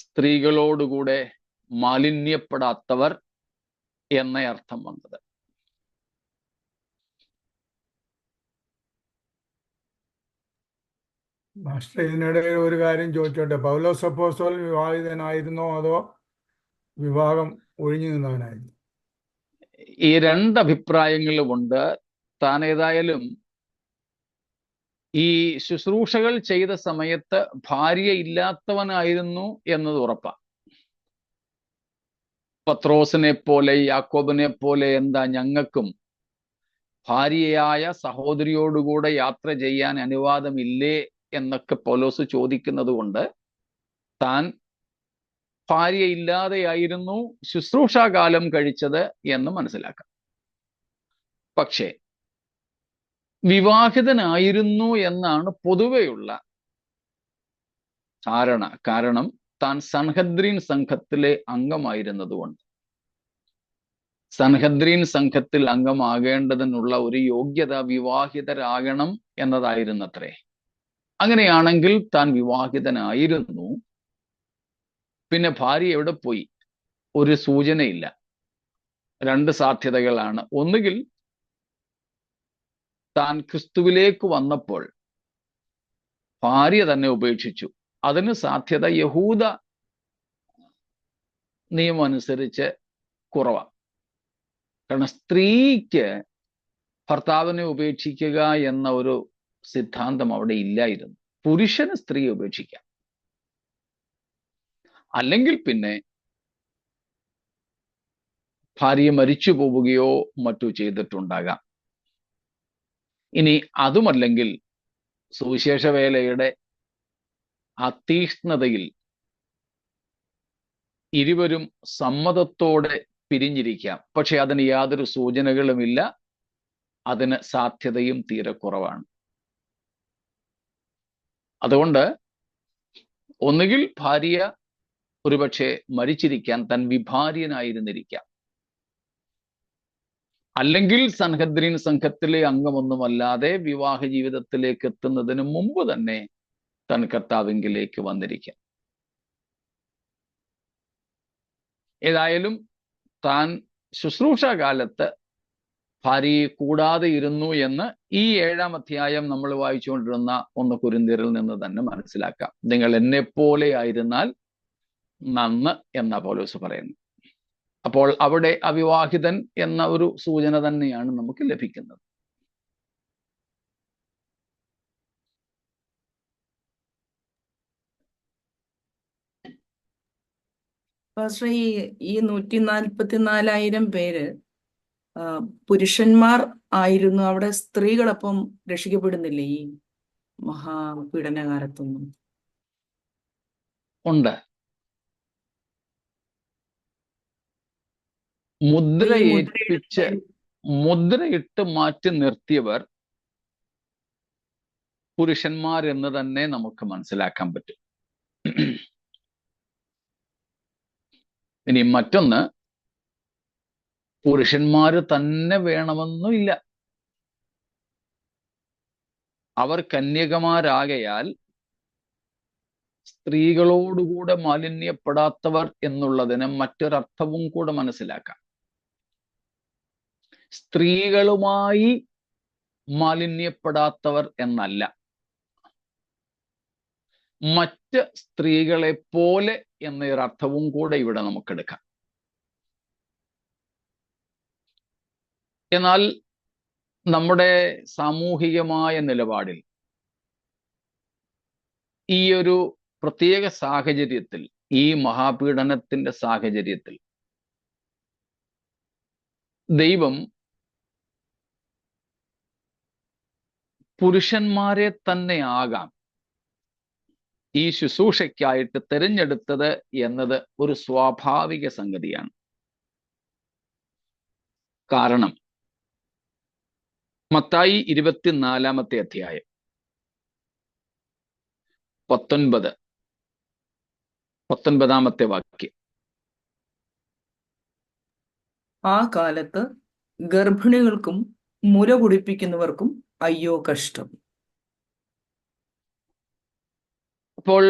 സ്ത്രീകളോടുകൂടെ മാലിന്യപ്പെടാത്തവർ എന്ന അർത്ഥം വന്നത്. മാസ്റ്റർ, ഇതിനിടയിൽ ഒരു കാര്യം ചോദിച്ചോട്ടെ. പൗലോസ് അപ്പോസ്തലൻ വിവാഹിതനായിരുന്നോ അതോ വിവാഹം ഒഴിഞ്ഞു നിന്നവനായിരുന്നു? ഈ രണ്ട് അഭിപ്രായങ്ങളുമുണ്ട്. താൻ ഏതായാലും ഈ ശുശ്രൂഷകൾ ചെയ്ത സമയത്ത് ഭാര്യ ഇല്ലാത്തവനായിരുന്നു എന്നത് ഉറപ്പാണ്. പത്രോസിനെ പോലെ യാക്കോബിനെ പോലെ എന്താ ഞങ്ങൾക്കും ഭാര്യയായ സഹോദരിയോടുകൂടെ യാത്ര ചെയ്യാൻ അനുവാദമില്ലേ എന്നൊക്കെ പൗലോസ് ചോദിക്കുന്നത് കൊണ്ട് താൻ ഭാര്യയില്ലാതെയായിരുന്നു ശുശ്രൂഷാകാലം കഴിച്ചത് എന്ന് മനസ്സിലാക്കാം. പക്ഷേ വിവാഹിതനായിരുന്നു എന്നാണ് പൊതുവെയുള്ള ധാരണ. കാരണം താൻ സൻഹദ്രീൻ സംഘത്തിലെ അംഗമായിരുന്നതുകൊണ്ട്. സൻഹദ്രീൻ സംഘത്തിൽ അംഗമാകേണ്ടതിനുള്ള ഒരു യോഗ്യത വിവാഹിതരാകണം എന്നതായിരുന്നത്രേ. അങ്ങനെയാണെങ്കിൽ താൻ വിവാഹിതനായിരുന്നു. പിന്നെ ഭാര്യ എവിടെ പോയി? ഒരു സൂചനയില്ല. രണ്ട് സാധ്യതകളാണ്. ഒന്നുകിൽ താൻ ക്രിസ്തുവിലേക്ക് വന്നപ്പോൾ ഭാര്യ തന്നെ ഉപേക്ഷിച്ചു. അതിന് സാധ്യത യഹൂദ നിയമം അനുസരിച്ച് കുറവാണ്. കാരണം സ്ത്രീക്ക് ഭർത്താവിനെ ഉപേക്ഷിക്കുക എന്ന ഒരു സിദ്ധാന്തം അവിടെ ഇല്ലായിരുന്നു. പുരുഷന് സ്ത്രീയെ ഉപേക്ഷിക്കാം. അല്ലെങ്കിൽ പിന്നെ ഭാര്യ മരിച്ചു പോവുകയോ മറ്റോ ചെയ്തിട്ടുണ്ടാകാം. ഇനി അതുമല്ലെങ്കിൽ സുവിശേഷ വേലയുടെ അതീഷ്ണതയിൽ ഇരുവരും സമ്മതത്തോടെ പിരിഞ്ഞിരിക്കാം. പക്ഷെ അതിന് യാതൊരു സൂചനകളുമില്ല. അതിന് സാധ്യതയും തീരെ കുറവാണ്. അതുകൊണ്ട് ഒന്നുകിൽ ഭാര്യ ഒരുപക്ഷെ മരിച്ചിരിക്കാൻ, താൻ വിഭാര്യനായിരുന്നിരിക്കാം. അല്ലെങ്കിൽ സൻഹദ്രീൻ സംഘത്തിലെ അംഗമൊന്നുമല്ലാതെ വിവാഹ ജീവിതത്തിലേക്ക് എത്തുന്നതിന് മുമ്പ് തന്നെ താൻ കർത്താവിങ്കിലേക്ക് വന്നിരിക്കാം. ഏതായാലും താൻ ശുശ്രൂഷാകാലത്ത് ഭാര്യയെ കൂടാതെ ഇരുന്നു എന്ന് ഈ 7-ാം അധ്യായം നമ്മൾ വായിച്ചുകൊണ്ടിരുന്ന 1 കൊരിന്ത്യരിൽ നിന്ന് തന്നെ മനസ്സിലാക്കാം. നിങ്ങൾ എന്നെപ്പോലെ ആയിരുന്നാൽ നന്ന് എന്ന പൗലോസ് പറയുന്നു. അപ്പോൾ അവിടെ അവിവാഹിതൻ എന്ന ഒരു സൂചന തന്നെയാണ് നമുക്ക് ലഭിക്കുന്നത്. പക്ഷേ ഈ 144,000 പേര് പുരുഷന്മാർ ആയിരുന്നു. അവിടെ സ്ത്രീകളപ്പം രക്ഷിക്കപ്പെടുന്നില്ലേ ഈ മഹാപീഡനകാലത്തൊന്നും? ഉണ്ട്. മുദ്രയിട്ട് മാറ്റി നിർത്തിയവർ പുരുഷന്മാർ എന്ന് തന്നെ നമുക്ക് മനസ്സിലാക്കാൻ പറ്റും. ഇനി മറ്റൊന്ന്, പുരുഷന്മാര് തന്നെ വേണമെന്നില്ല. അവർ കന്യകമാരാകയാൽ സ്ത്രീകളോടുകൂടെ മാലിന്യപ്പെടാത്തവർ എന്നുള്ളതിന് മറ്റൊരർത്ഥവും കൂടെ മനസ്സിലാക്കാം. സ്ത്രീകളുമായി മാലിന്യപ്പെടാത്തവർ എന്നല്ല, മറ്റ് സ്ത്രീകളെ പോലെ എന്നൊരർത്ഥവും കൂടെ ഇവിടെ നമുക്കെടുക്കാം. എന്നാൽ നമ്മുടെ സാമൂഹികമായ നിലപാടിൽ ഈ ഒരു പ്രത്യേക സാഹചര്യത്തിൽ, ഈ മഹാപീഡനത്തിന്റെ സാഹചര്യത്തിൽ ദൈവം പുരുഷന്മാരെ തന്നെ ആകാം ഈ ശുശ്രൂഷയ്ക്കായിട്ട് തിരഞ്ഞെടുത്തത് എന്നത് ഒരു സ്വാഭാവിക സംഗതിയാണ്. കാരണം മത്തായി 24-ാമത്തെ അധ്യായം 19-ാമത്തെ വാക്യം. ആ കാലത്ത് ഗർഭിണികൾക്കും മുല കുടിപ്പിക്കുന്നവർക്കും അയ്യോ കഷ്ടം. അപ്പോൾ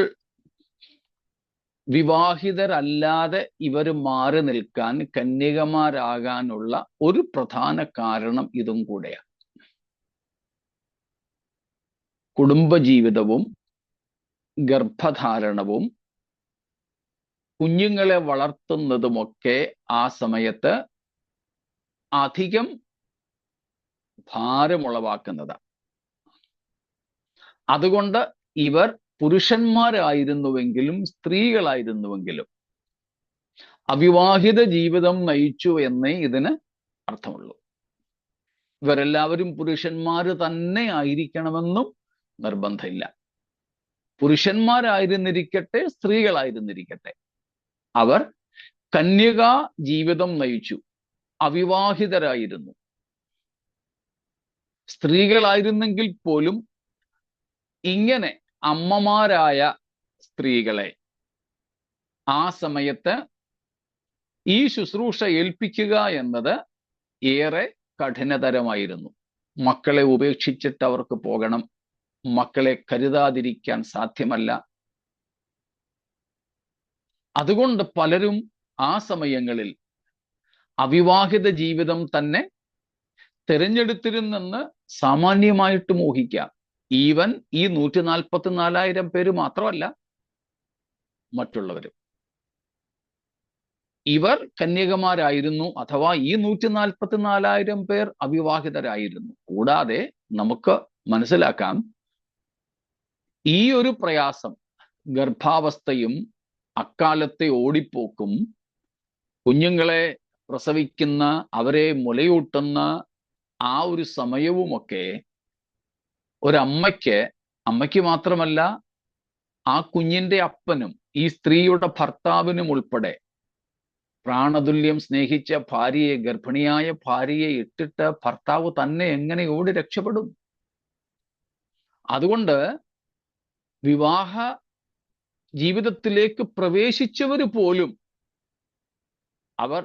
വിവാഹിതരല്ലാതെ ഇവർ മാറി നിൽക്കാൻ, കന്യകമാരാകാനുള്ള ഒരു പ്രധാന കാരണം ഇതും കൂടെയാണ്. കുടുംബജീവിതവും ഗർഭധാരണവും കുഞ്ഞുങ്ങളെ വളർത്തുന്നതുമൊക്കെ ആ സമയത്ത് അധികം ഭാരമുളവാക്കുന്നതാണ്. അതുകൊണ്ട് ഇവർ പുരുഷന്മാരായിരുന്നുവെങ്കിലും സ്ത്രീകളായിരുന്നുവെങ്കിലും അവിവാഹിത ജീവിതം നയിച്ചു എന്നേ ഇതിന് അർത്ഥമുള്ളൂ. ഇവരെല്ലാവരും പുരുഷന്മാർ തന്നെ ആയിരിക്കണമെന്നും നിർബന്ധമില്ല. പുരുഷന്മാരായിരുന്നിരിക്കട്ടെ സ്ത്രീകളായിരുന്നിരിക്കട്ടെ, അവർ കന്യകാ ജീവിതം നയിച്ചു, അവിവാഹിതരായിരുന്നു. സ്ത്രീകളായിരുന്നെങ്കിൽ പോലും ഇങ്ങനെ അമ്മമാരായ സ്ത്രീകളെ ആ സമയത്ത് ഈ ശുശ്രൂഷ ഏൽപ്പിക്കുക എന്നത് ഏറെ കഠിനതരമായിരുന്നു. മക്കളെ ഉപേക്ഷിച്ചിട്ട് അവർക്ക് പോകണം, മക്കളെ കരുതാതിരിക്കാൻ സാധ്യമല്ല. അതുകൊണ്ട് പലരും ആ സമയങ്ങളിൽ അവിവാഹിത ജീവിതം തന്നെ തിരഞ്ഞെടുത്തിരുന്നെന്ന് സാമാന്യമായിട്ട് ഊഹിക്കാം. ഈവൻ ഈ 144,000 പേര് മാത്രമല്ല, മറ്റുള്ളവരും. ഇവർ കന്യകമാരായിരുന്നു, അഥവാ ഈ 144,000 പേർ അവിവാഹിതരായിരുന്നു. കൂടാതെ നമുക്ക് മനസ്സിലാക്കാം, ഈ ഒരു പ്രയാസം, ഗർഭാവസ്ഥയും അക്കാലത്തെ ഓടിപ്പോക്കും, കുഞ്ഞുങ്ങളെ പ്രസവിക്കുന്ന, അവരെ മുലയൂട്ടുന്ന ആ ഒരു സമയവുമൊക്കെ അമ്മയ്ക്ക് മാത്രമല്ല, ആ കുഞ്ഞിന്റെ അപ്പനും ഈ സ്ത്രീയുടെ ഭർത്താവിനും ഉൾപ്പെടെ പ്രാണതുല്യം സ്നേഹിച്ച ഭാര്യയെ, ഗർഭിണിയായ ഭാര്യയെ ഇട്ടിട്ട് ഭർത്താവ് തന്നെ എങ്ങനെ ഓടി രക്ഷപ്പെടും? അതുകൊണ്ട് വിവാഹ ജീവിതത്തിലേക്ക് പ്രവേശിച്ചവര് പോലും അവർ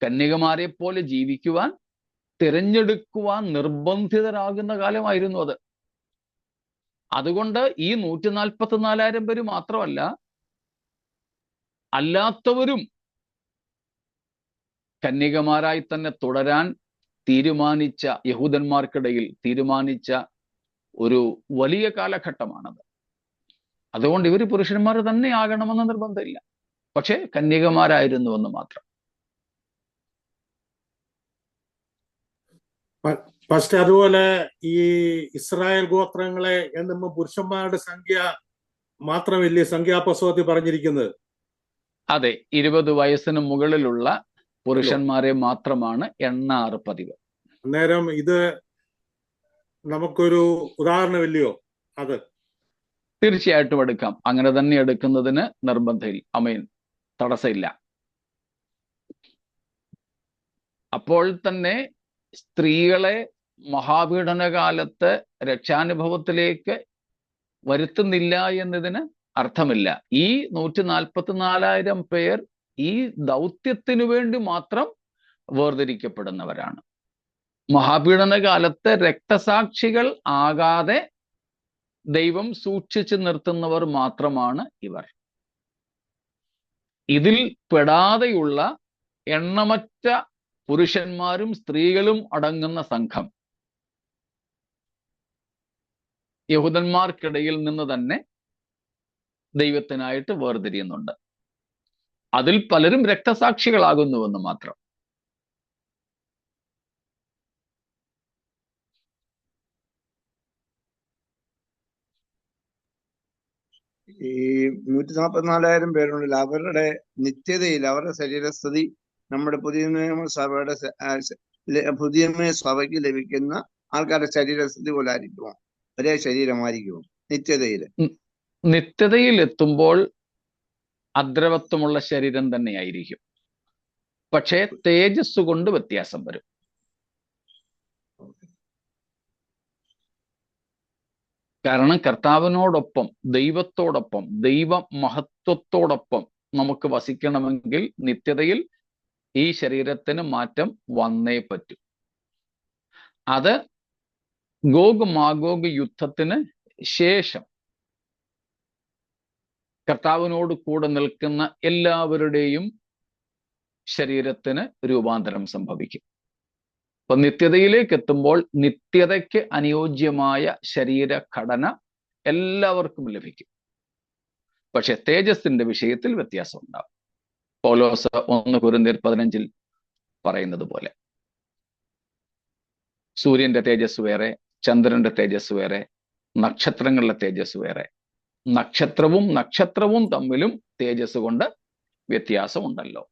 കന്യകമാരെ പോലെ ജീവിക്കുവാൻ, തിരഞ്ഞെടുക്കുവാൻ നിർബന്ധിതരാകുന്ന കാലമായിരുന്നു അത്. അതുകൊണ്ട് ഈ 144,000 പേര് മാത്രമല്ല, അല്ലാത്തവരും കന്യകമാരായി തന്നെ തുടരാൻ തീരുമാനിച്ച, യഹൂദന്മാർക്കിടയിൽ തീരുമാനിച്ച ഒരു വലിയ കാലഘട്ടമാണത്. അതുകൊണ്ട് ഇവർ പുരുഷന്മാർ തന്നെ ആകണമെന്ന് നിർബന്ധമില്ല, പക്ഷെ കന്യകമാരായിരുന്നുവെന്ന് മാത്രം. ഫസ്റ്റ് അതുപോലെ ഈ ഇസ്രായേൽ ഗോത്രങ്ങളെ എന്നുമ്പോൾ പുരുഷന്മാരുടെ സംഖ്യ മാത്രമല്ലേ സംഖ്യാപുസ്തകത്തിൽ പറഞ്ഞിരിക്കുന്നത്? അതെ, 20 വയസ്സിന് മുകളിലുള്ള പുരുഷന്മാരെ മാത്രമാണ് എണ്ണാറ് പതിവ്. അന്നേരം ഇത് നമുക്കൊരു ഉദാഹരണമില്ലയോ? അത് തീർച്ചയായിട്ടും എടുക്കാം. അങ്ങനെ തന്നെ എടുക്കുന്നതിന് നിർബന്ധമില്ല, തടസ്സമില്ല. അപ്പോൾ തന്നെ സ്ത്രീകളെ മഹാപീഡനകാലത്ത് രക്ഷാനുഭവത്തിലേക്ക് വരുത്തുന്നില്ല എന്നതിന് അർത്ഥമില്ല. ഈ 144,000 പേർ ഈ ദൗത്യത്തിനു വേണ്ടി മാത്രം വേർതിരിക്കപ്പെടുന്നവരാണ്. മഹാപീഡനകാലത്ത് രക്തസാക്ഷികൾ ആകാതെ ദൈവം സൂക്ഷിച്ചു നിർത്തുന്നവർ മാത്രമാണ് ഇവർ. ഇതിൽ പെടാതെയുള്ള എണ്ണമറ്റ പുരുഷന്മാരും സ്ത്രീകളും അടങ്ങുന്ന സംഘം യഹൂദന്മാർക്കിടയിൽ നിന്ന് തന്നെ ദൈവത്തിനായിട്ട് വേർതിരിയുന്നുണ്ട്. അതിൽ പലരും രക്തസാക്ഷികളാകുന്നുവെന്ന് മാത്രം. ഈ 144,000 പേരുള്ളിൽ അവരുടെ നിത്യതയിൽ അവരുടെ ശരീരസ്ഥിതി നമ്മുടെ പുതിയ സഭയുടെ പുതിയ സഭയ്ക്ക് ലഭിക്കുന്ന ആൾക്കാരുടെ ശരീരസ്ഥിതി പോലെ ആയിരിക്കുമോ? ഒരേ ശരീരമായിരിക്കുമോ നിത്യതയില്? നിത്യതയിൽ എത്തുമ്പോൾ അദ്രവത്വമുള്ള ശരീരം തന്നെയായിരിക്കും. പക്ഷേ തേജസ് കൊണ്ട് വ്യത്യാസം വരും. കാരണം കർത്താവിനോടൊപ്പം, ദൈവത്തോടൊപ്പം, ദൈവ മഹത്വത്തോടൊപ്പം നമുക്ക് വസിക്കണമെങ്കിൽ നിത്യതയിൽ ഈ ശരീരത്തിന് മാറ്റം വന്നേ പറ്റൂ. അത് ഗോഗ് മാഗോഗ് യുദ്ധത്തിന് ശേഷം കർത്താവിനോട് കൂടെ നിൽക്കുന്ന എല്ലാവരുടെയും ശരീരത്തിന് രൂപാന്തരം സംഭവിക്കും. അപ്പൊ നിത്യതയിലേക്ക് എത്തുമ്പോൾ നിത്യതയ്ക്ക് അനുയോജ്യമായ ശരീരഘടന എല്ലാവർക്കും ലഭിക്കും. പക്ഷെ തേജസ്സിന്റെ വിഷയത്തിൽ വ്യത്യാസം ഉണ്ടാവും. പൗലോസ് 1 കൊരിന്ത്യർ 15 പറയുന്നത് പോലെ സൂര്യന്റെ തേജസ് വേറെ, ചന്ദ്രന്റെ തേജസ് വേറെ, നക്ഷത്രങ്ങളുടെ തേജസ് വേറെ. നക്ഷത്രവും തമ്മിലും തേജസ് കൊണ്ട് വ്യത്യാസമുണ്ടല്ലോ.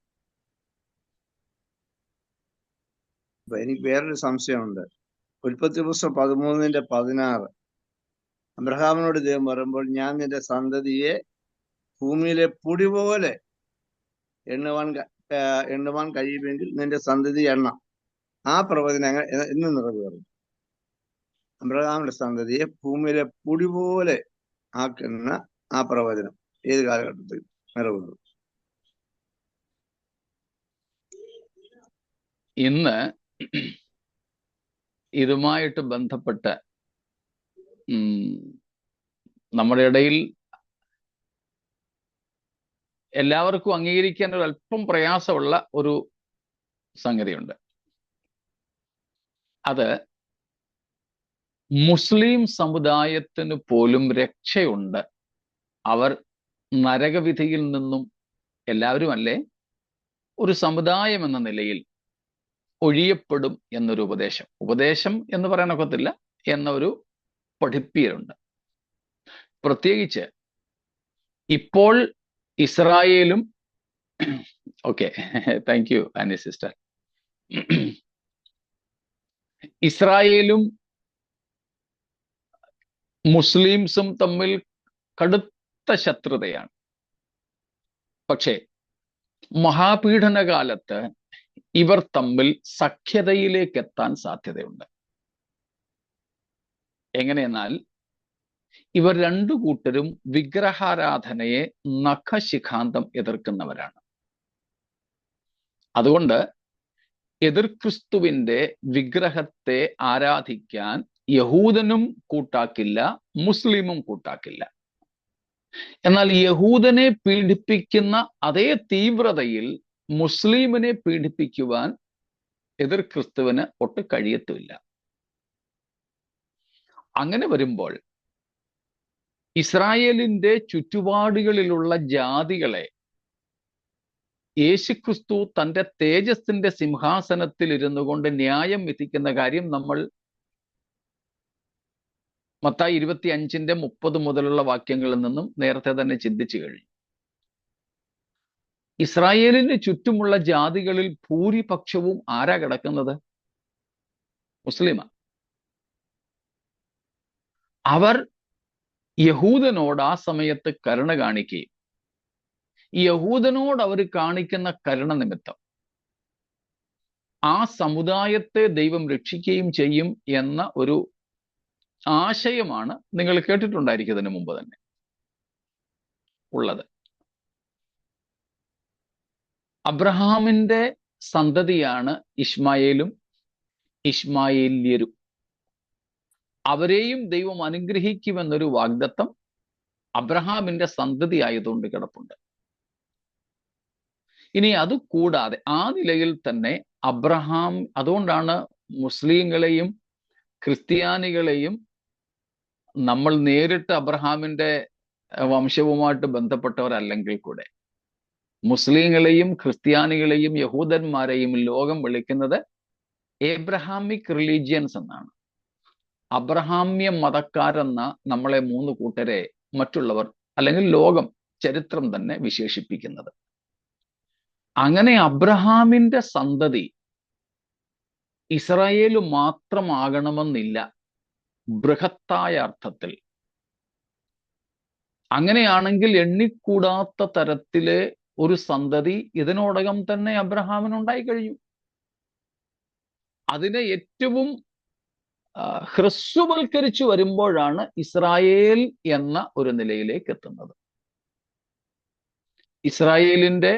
അപ്പൊ എനിക്ക് വേറൊരു സംശയമുണ്ട്. ഉൽപ്പത്തി പുസ്തകം 13:16 അബ്രഹാമിനോട് ദൈവം പറയുമ്പോൾ, ഞാൻ നിന്റെ സന്തതിയെ ഭൂമിയിലെ പൊടി പോലെ എണ്ണുവാൻ കഴിയുമെങ്കിൽ നിന്റെ സന്തതി എണ്ണം. ആ പ്രവചനം എന്ന് നിറവേറും? അബ്രഹാമിന്റെ സന്തതിയെ ഭൂമിയിലെ പൊടി പോലെ ആക്കുന്ന ആ പ്രവചനം ഏത് കാലഘട്ടത്തിൽ നിറവേറും? ഇന്ന് ഇതുമായിട്ട് ബന്ധപ്പെട്ട് നമ്മുടെ ഇടയിൽ എല്ലാവർക്കും അംഗീകരിക്കാൻ ഒരു അല്പം പ്രയാസമുള്ള ഒരു സംഗതിയുണ്ട്. അത് മുസ്ലിം സമുദായത്തിന് പോലും രക്ഷയുണ്ട്, അവർ നരകവിധിയിൽ നിന്നും എല്ലാവരും അല്ലേ ഒരു സമുദായം എന്ന നിലയിൽ ഒഴിയപ്പെടും എന്നൊരു ഉപദേശം എന്ന് പറയാനൊക്കത്തില്ല എന്നൊരു പഠിപ്പീരുണ്ട്. പ്രത്യേകിച്ച് ഇപ്പോൾ ഇസ്രായേലും okay, thank you Annie sister. ഇസ്രായേലും മുസ്ലിംസും തമ്മിൽ കടുത്ത ശത്രുതയാണ്. പക്ഷേ മഹാപീഡന കാലത്ത് ഇവർ തമ്മിൽ സഖ്യതയിലേക്ക് എത്താൻ സാധ്യതയുണ്ട്. എങ്ങനെയെന്നാൽ ഇവർ രണ്ടു കൂട്ടരും വിഗ്രഹാരാധനയെ നഖശിഖാന്തം എതിർക്കുന്നവരാണ്. അതുകൊണ്ട് എതിർ ക്രിസ്തുവിന്റെ വിഗ്രഹത്തെ ആരാധിക്കാൻ യഹൂദനും കൂട്ടാക്കില്ല, മുസ്ലിമും കൂട്ടാക്കില്ല. എന്നാൽ യഹൂദനെ പീഡിപ്പിക്കുന്ന അതേ തീവ്രതയിൽ മുസ്ലിമിനെ പീഡിപ്പിക്കുവാൻ എതിർ ക്രിസ്തുവിന് ഒട്ട് കഴിയത്തുമില്ല. അങ്ങനെ വരുമ്പോൾ ഇസ്രായേലിന്റെ ചുറ്റുപാടുകളിലുള്ള ജാതികളെ യേശുക്രിസ്തു തൻ്റെ തേജസ്സിന്റെ സിംഹാസനത്തിൽ ഇരുന്നു കൊണ്ട് ന്യായം വിധിക്കുന്ന കാര്യം നമ്മൾ മത്തായി 25:30 മുതലുള്ള വാക്യങ്ങളിൽ നിന്നും നേരത്തെ തന്നെ ചിന്തിച്ചു കഴിഞ്ഞു. ഇസ്രായേലിന് ചുറ്റുമുള്ള ജാതികളിൽ ഭൂരിപക്ഷവും ആരാ കിടക്കുന്നത്? മുസ്ലിമാ. അവർ യഹൂദനോട് ആ സമയത്ത് കരുണ കാണിക്കുകയും യഹൂദനോട് അവർ കാണിക്കുന്ന കരുണ നിമിത്തം ആ സമുദായത്തെ ദൈവം രക്ഷിക്കുകയും ചെയ്യും എന്ന ഒരു ആശയമാണ് നിങ്ങൾ കേട്ടിട്ടുണ്ടായിരിക്കും ഇതിനു മുമ്പ് തന്നെ ഉള്ളത്. അബ്രഹാമിന്റെ സന്തതിയാണ് ഇശ്മായേലും ഇശ്മായേല്യരും. അവരെയും ദൈവം അനുഗ്രഹിക്കുമെന്നൊരു വാഗ്ദത്തം അബ്രഹാമിന്റെ സന്തതി ആയതുകൊണ്ട് കിടപ്പുണ്ട്. ഇനി അത് കൂടാതെ ആ നിലയിൽ തന്നെ അബ്രഹാം, അതുകൊണ്ടാണ് മുസ്ലിങ്ങളെയും ക്രിസ്ത്യാനികളെയും നമ്മൾ നേരിട്ട് അബ്രഹാമിന്റെ വംശവുമായിട്ട് ബന്ധപ്പെട്ടവരല്ലെങ്കിൽ കൂടെ മുസ്ലിങ്ങളെയും ക്രിസ്ത്യാനികളെയും യഹൂദന്മാരെയും ലോകം വിളിക്കുന്നത് ഏബ്രഹാമിക് റിലീജിയൻസ് എന്നാണ്. അബ്രഹാമ്യ മതക്കാരെന്ന നമ്മളെ 3 കൂട്ടരെ മറ്റുള്ളവർ അല്ലെങ്കിൽ ലോകം, ചരിത്രം തന്നെ വിശേഷിപ്പിക്കുന്നത്. അങ്ങനെ അബ്രഹാമിന്റെ സന്തതി ഇസ്രായേല് മാത്രമാകണമെന്നില്ല ബൃഹത്തായ അർത്ഥത്തിൽ. അങ്ങനെയാണെങ്കിൽ എണ്ണിക്കൂടാത്ത തരത്തിലെ ഒരു സന്തതി ഇതിനോടകം തന്നെ അബ്രഹാമിനുണ്ടായി കഴിഞ്ഞു. അതിനെ ഏറ്റവും ഹ്രസ്വവൽക്കരിച്ചു വരുമ്പോഴാണ് ഇസ്രായേൽ എന്ന ഒരു നിലയിലേക്ക് എത്തുന്നത്. ഇസ്രായേലിന്റെ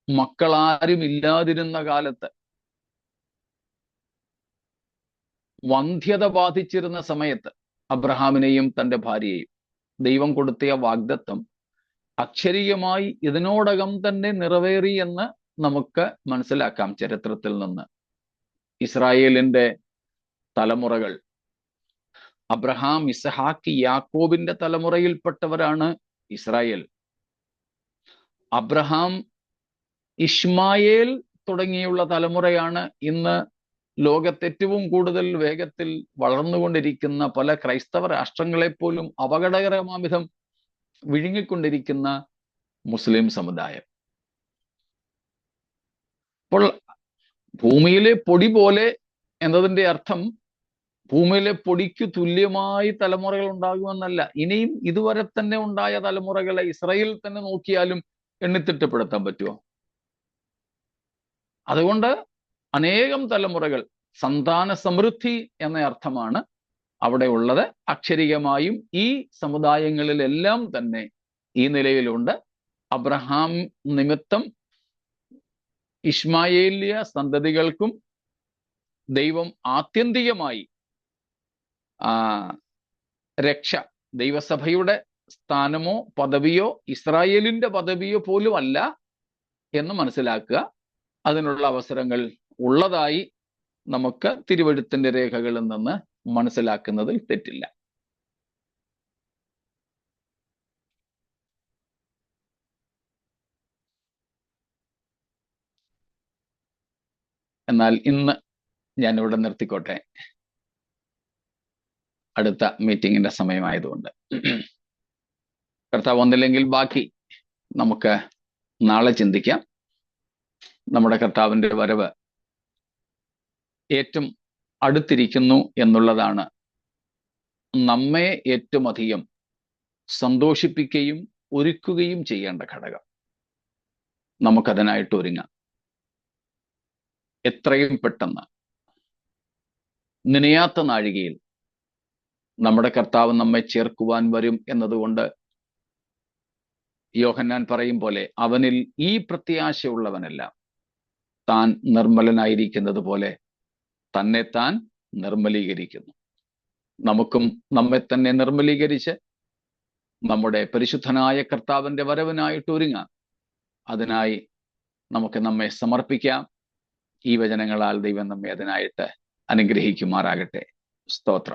മക്കളാരും ഇല്ലാതിരുന്ന കാലത്ത്, വന്ധ്യത ബാധിച്ചിരുന്ന സമയത്ത് അബ്രഹാമിനെയും തന്റെ ഭാര്യയെയും ദൈവം കൊടുത്തിയ വാഗ്ദത്തം അക്ഷരീയമായി ഇതിനോടകം തന്നെ നിറവേറി എന്ന് നമുക്ക് മനസ്സിലാക്കാം ചരിത്രത്തിൽ നിന്ന്. ഇസ്രായേലിന്റെ തലമുറകൾ അബ്രഹാം, ഇസഹാക്ക്, യാക്കോബിന്റെ തലമുറയിൽപ്പെട്ടവരാണ് ഇസ്രായേൽ. അബ്രഹാം, ഇഷ്മായേൽ തുടങ്ങിയുള്ള തലമുറയാണ് ഇന്ന് ലോകത്ത് ഏറ്റവും കൂടുതൽ വേഗത്തിൽ വളർന്നുകൊണ്ടിരിക്കുന്ന പല ക്രൈസ്തവ രാഷ്ട്രങ്ങളെപ്പോലും അപകടകരമാം വിധം വിഴുങ്ങിക്കൊണ്ടിരിക്കുന്ന മുസ്ലിം സമുദായം. അപ്പോൾ ഭൂമിയിലെ പൊടി പോലെ എന്നതിൻ്റെ അർത്ഥം ഭൂമിയിലെ പൊടിക്ക് തുല്യമായി തലമുറകൾ ഉണ്ടാകുമെന്നല്ല. ഇനിയും ഇതുവരെ തന്നെ ഉണ്ടായ തലമുറകളെ ഇസ്രായേൽ തന്നെ നോക്കിയാലും എണ്ണിത്തിട്ടപ്പെടുത്താൻ പറ്റുമോ? അതുകൊണ്ട് അനേകം തലമുറകൾ, സന്താന സമൃദ്ധി എന്ന അർത്ഥമാണ് അവിടെ ഉള്ളത്. അക്ഷരികമായും ഈ സമുദായങ്ങളിലെല്ലാം തന്നെ ഈ നിലയിലുണ്ട്. അബ്രഹാം നിമിത്തം ഇഷ്മായേലിയ സന്തതികൾക്കും ദൈവം ആത്യന്തികമായി രക്ഷ, ദൈവസഭയുടെ സ്ഥാനമോ പദവിയോ ഇസ്രായേലിന്റെ പദവിയോ പോലും അല്ല എന്ന് മനസ്സിലാക്കുക. അതിനുള്ള അവസരങ്ങൾ ഉള്ളതായി നമുക്ക് തിരുവെഴുത്തിന്റെ രേഖകളിൽ നിന്ന് മനസ്സിലാക്കുന്നതിൽ തെറ്റില്ല. എന്നാൽ ഇന്ന് ഞാനിവിടെ നിർത്തിക്കോട്ടെ, അടുത്ത മീറ്റിങ്ങിന്റെ സമയമായതുകൊണ്ട്. കർത്താവ് ഒന്നില്ലെങ്കിൽ ബാക്കി നമുക്ക് നാളെ ചിന്തിക്കാം. നമ്മുടെ കർത്താവിന്റെ വരവ് ഏറ്റവും അടുത്തിരിക്കുന്നു എന്നുള്ളതാണ് നമ്മെ ഏറ്റവും അധികം സന്തോഷിപ്പിക്കുകയും ഒരുക്കുകയും ചെയ്യേണ്ട ഘടകം. നമുക്കതിനായിട്ട് ഒരുങ്ങാം. എത്രയും പെട്ടെന്ന് നനയാത്ത നാഴികയിൽ നമ്മുടെ കർത്താവ് നമ്മെ ചേർക്കുവാൻ വരും എന്നതുകൊണ്ട് യോഹന്നാൻ പറയും പോലെ അവനിൽ ഈ പ്രത്യാശയുള്ളവനെല്ലാം താൻ നിർമ്മലനായിരിക്കുന്നത് പോലെ തന്നെ താൻ നിർമ്മലീകരിക്കുന്നു. നമുക്കും നമ്മെ തന്നെ നിർമ്മലീകരിച്ച് നമ്മുടെ പരിശുദ്ധനായ കർത്താവിന്റെ വരവിനായിട്ട് ഒരുങ്ങാം. അതിനായി നമുക്ക് നമ്മെ സമർപ്പിക്കാം. ഈ വചനങ്ങളാൽ ദൈവം നമ്മെ അതിനായിട്ട് അനുഗ്രഹിക്കുമാറാകട്ടെ. സ്തോത്രം.